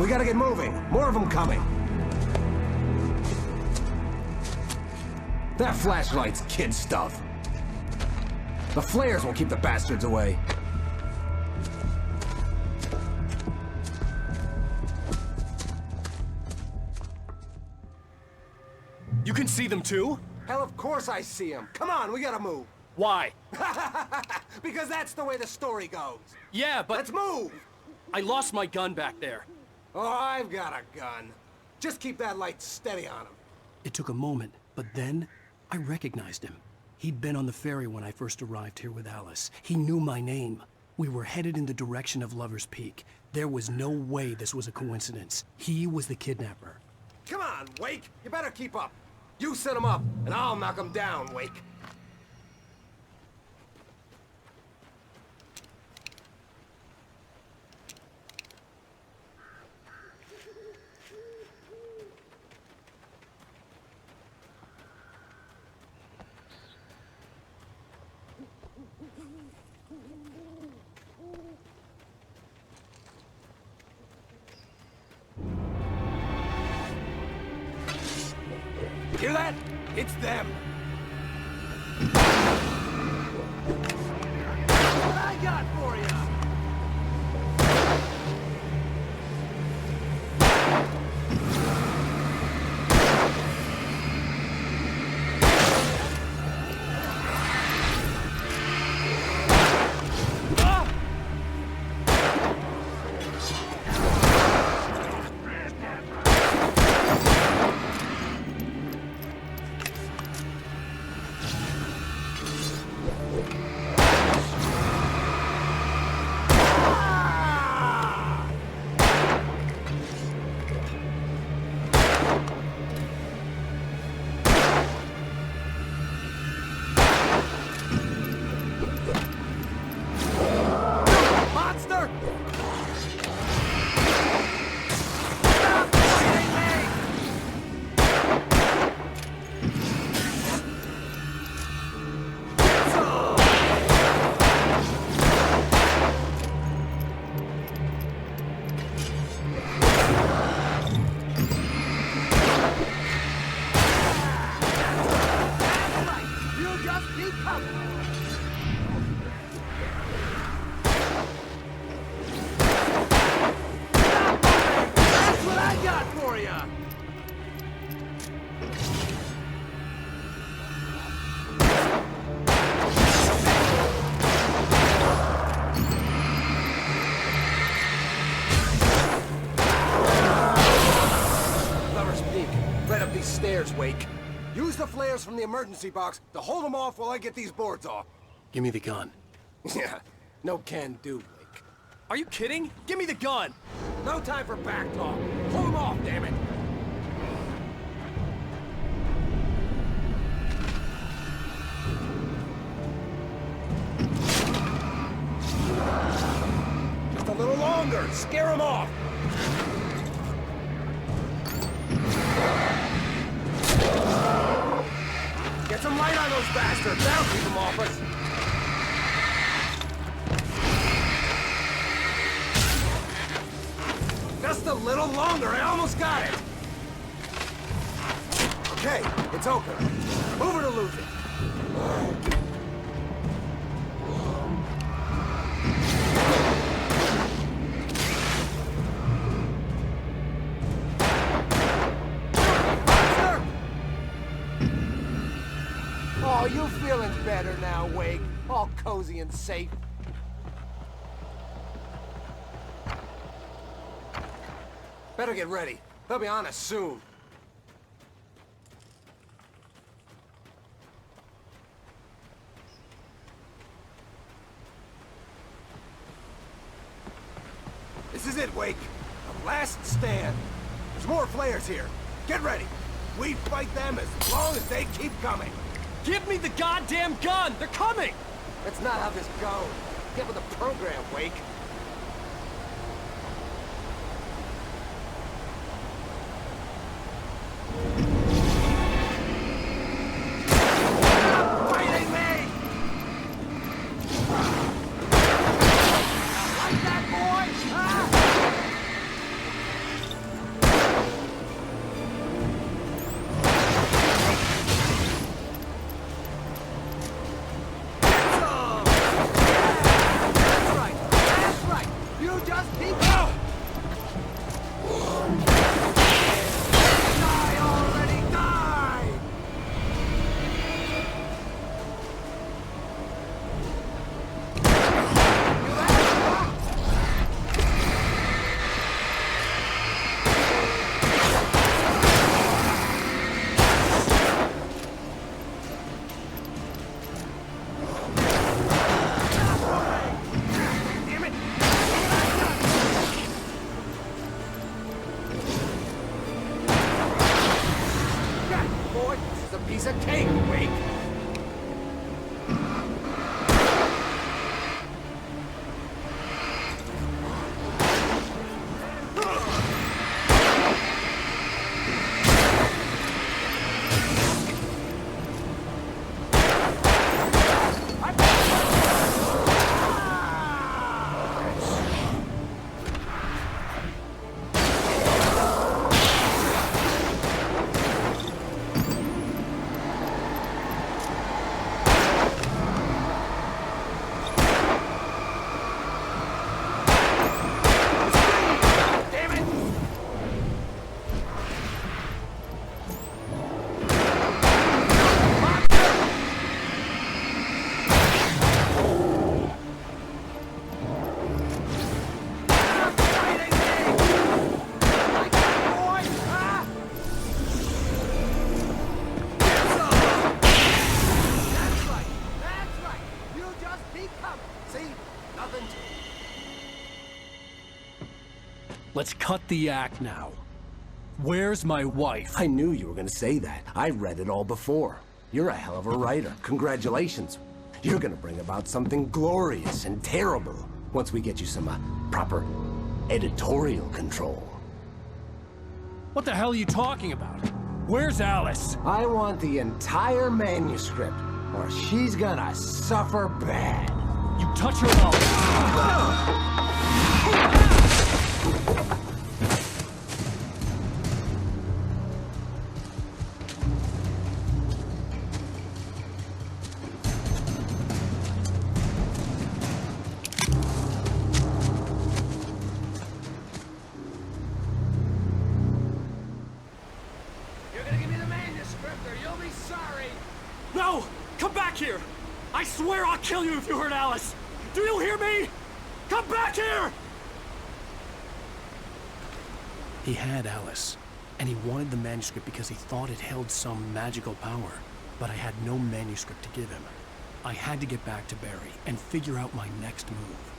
Speaker 5: We gotta get moving. More of them coming. That flashlight's kid stuff. The flares will keep the bastards away.
Speaker 6: You can see them too?
Speaker 5: Hell, of course I see them. Come on, we gotta move.
Speaker 6: Why?
Speaker 5: Because that's the way the story goes.
Speaker 6: Yeah, but...
Speaker 5: Let's move!
Speaker 6: I lost my gun back there.
Speaker 5: Oh, I've got a gun. Just keep that light steady on him.
Speaker 3: It took a moment, but then I recognized him. He'd been on the ferry when I first arrived here with Alice. He knew my name. We were headed in the direction of Lover's Peak. There was no way this was a coincidence. He was the kidnapper.
Speaker 5: Come on, Wake. You better keep up. You set him up, and I'll knock him down, Wake. Hear that? It's them. What I got for you? Stairs, Wake. Use the flares from the emergency box to hold them off while I get these boards off.
Speaker 3: Give me the gun.
Speaker 5: Yeah, no can do, Blake.
Speaker 6: Are you kidding? Give me the gun!
Speaker 5: No time for back talk. Hold them off, damn it! Just a little longer. Scare them off. Get some light on those bastards. That'll keep them off us. Just a little longer. I almost got it. Okay, it's open. Move it or lose it. Oh, you feeling better now, Wake? All cozy and safe. Better get ready. They'll be on us soon. This is it, Wake. The last stand. There's more flares here. Get ready. We fight them as long as they keep coming.
Speaker 6: Give me the goddamn gun! They're coming!
Speaker 5: That's not how this goes. Get with the program, Wake. Fighting me! Like that, boy? Huh? Piece of cake, Wake.
Speaker 3: Let's cut the act now. Where's my wife?
Speaker 5: I knew you were gonna say that. I read it all before. You're a hell of a writer. Congratulations. You're gonna bring about something glorious and terrible once we get you some proper editorial control.
Speaker 3: What the hell are you talking about? Where's Alice?
Speaker 5: I want the entire manuscript, or she's gonna suffer bad.
Speaker 3: You touch her mouth.
Speaker 6: No! Come back here! I swear I'll kill you if you hurt Alice! Do you hear me? Come back here!
Speaker 3: He had Alice. And he wanted the manuscript because he thought it held some magical power. But I had no manuscript to give him. I had to get back to Barry and figure out my next move.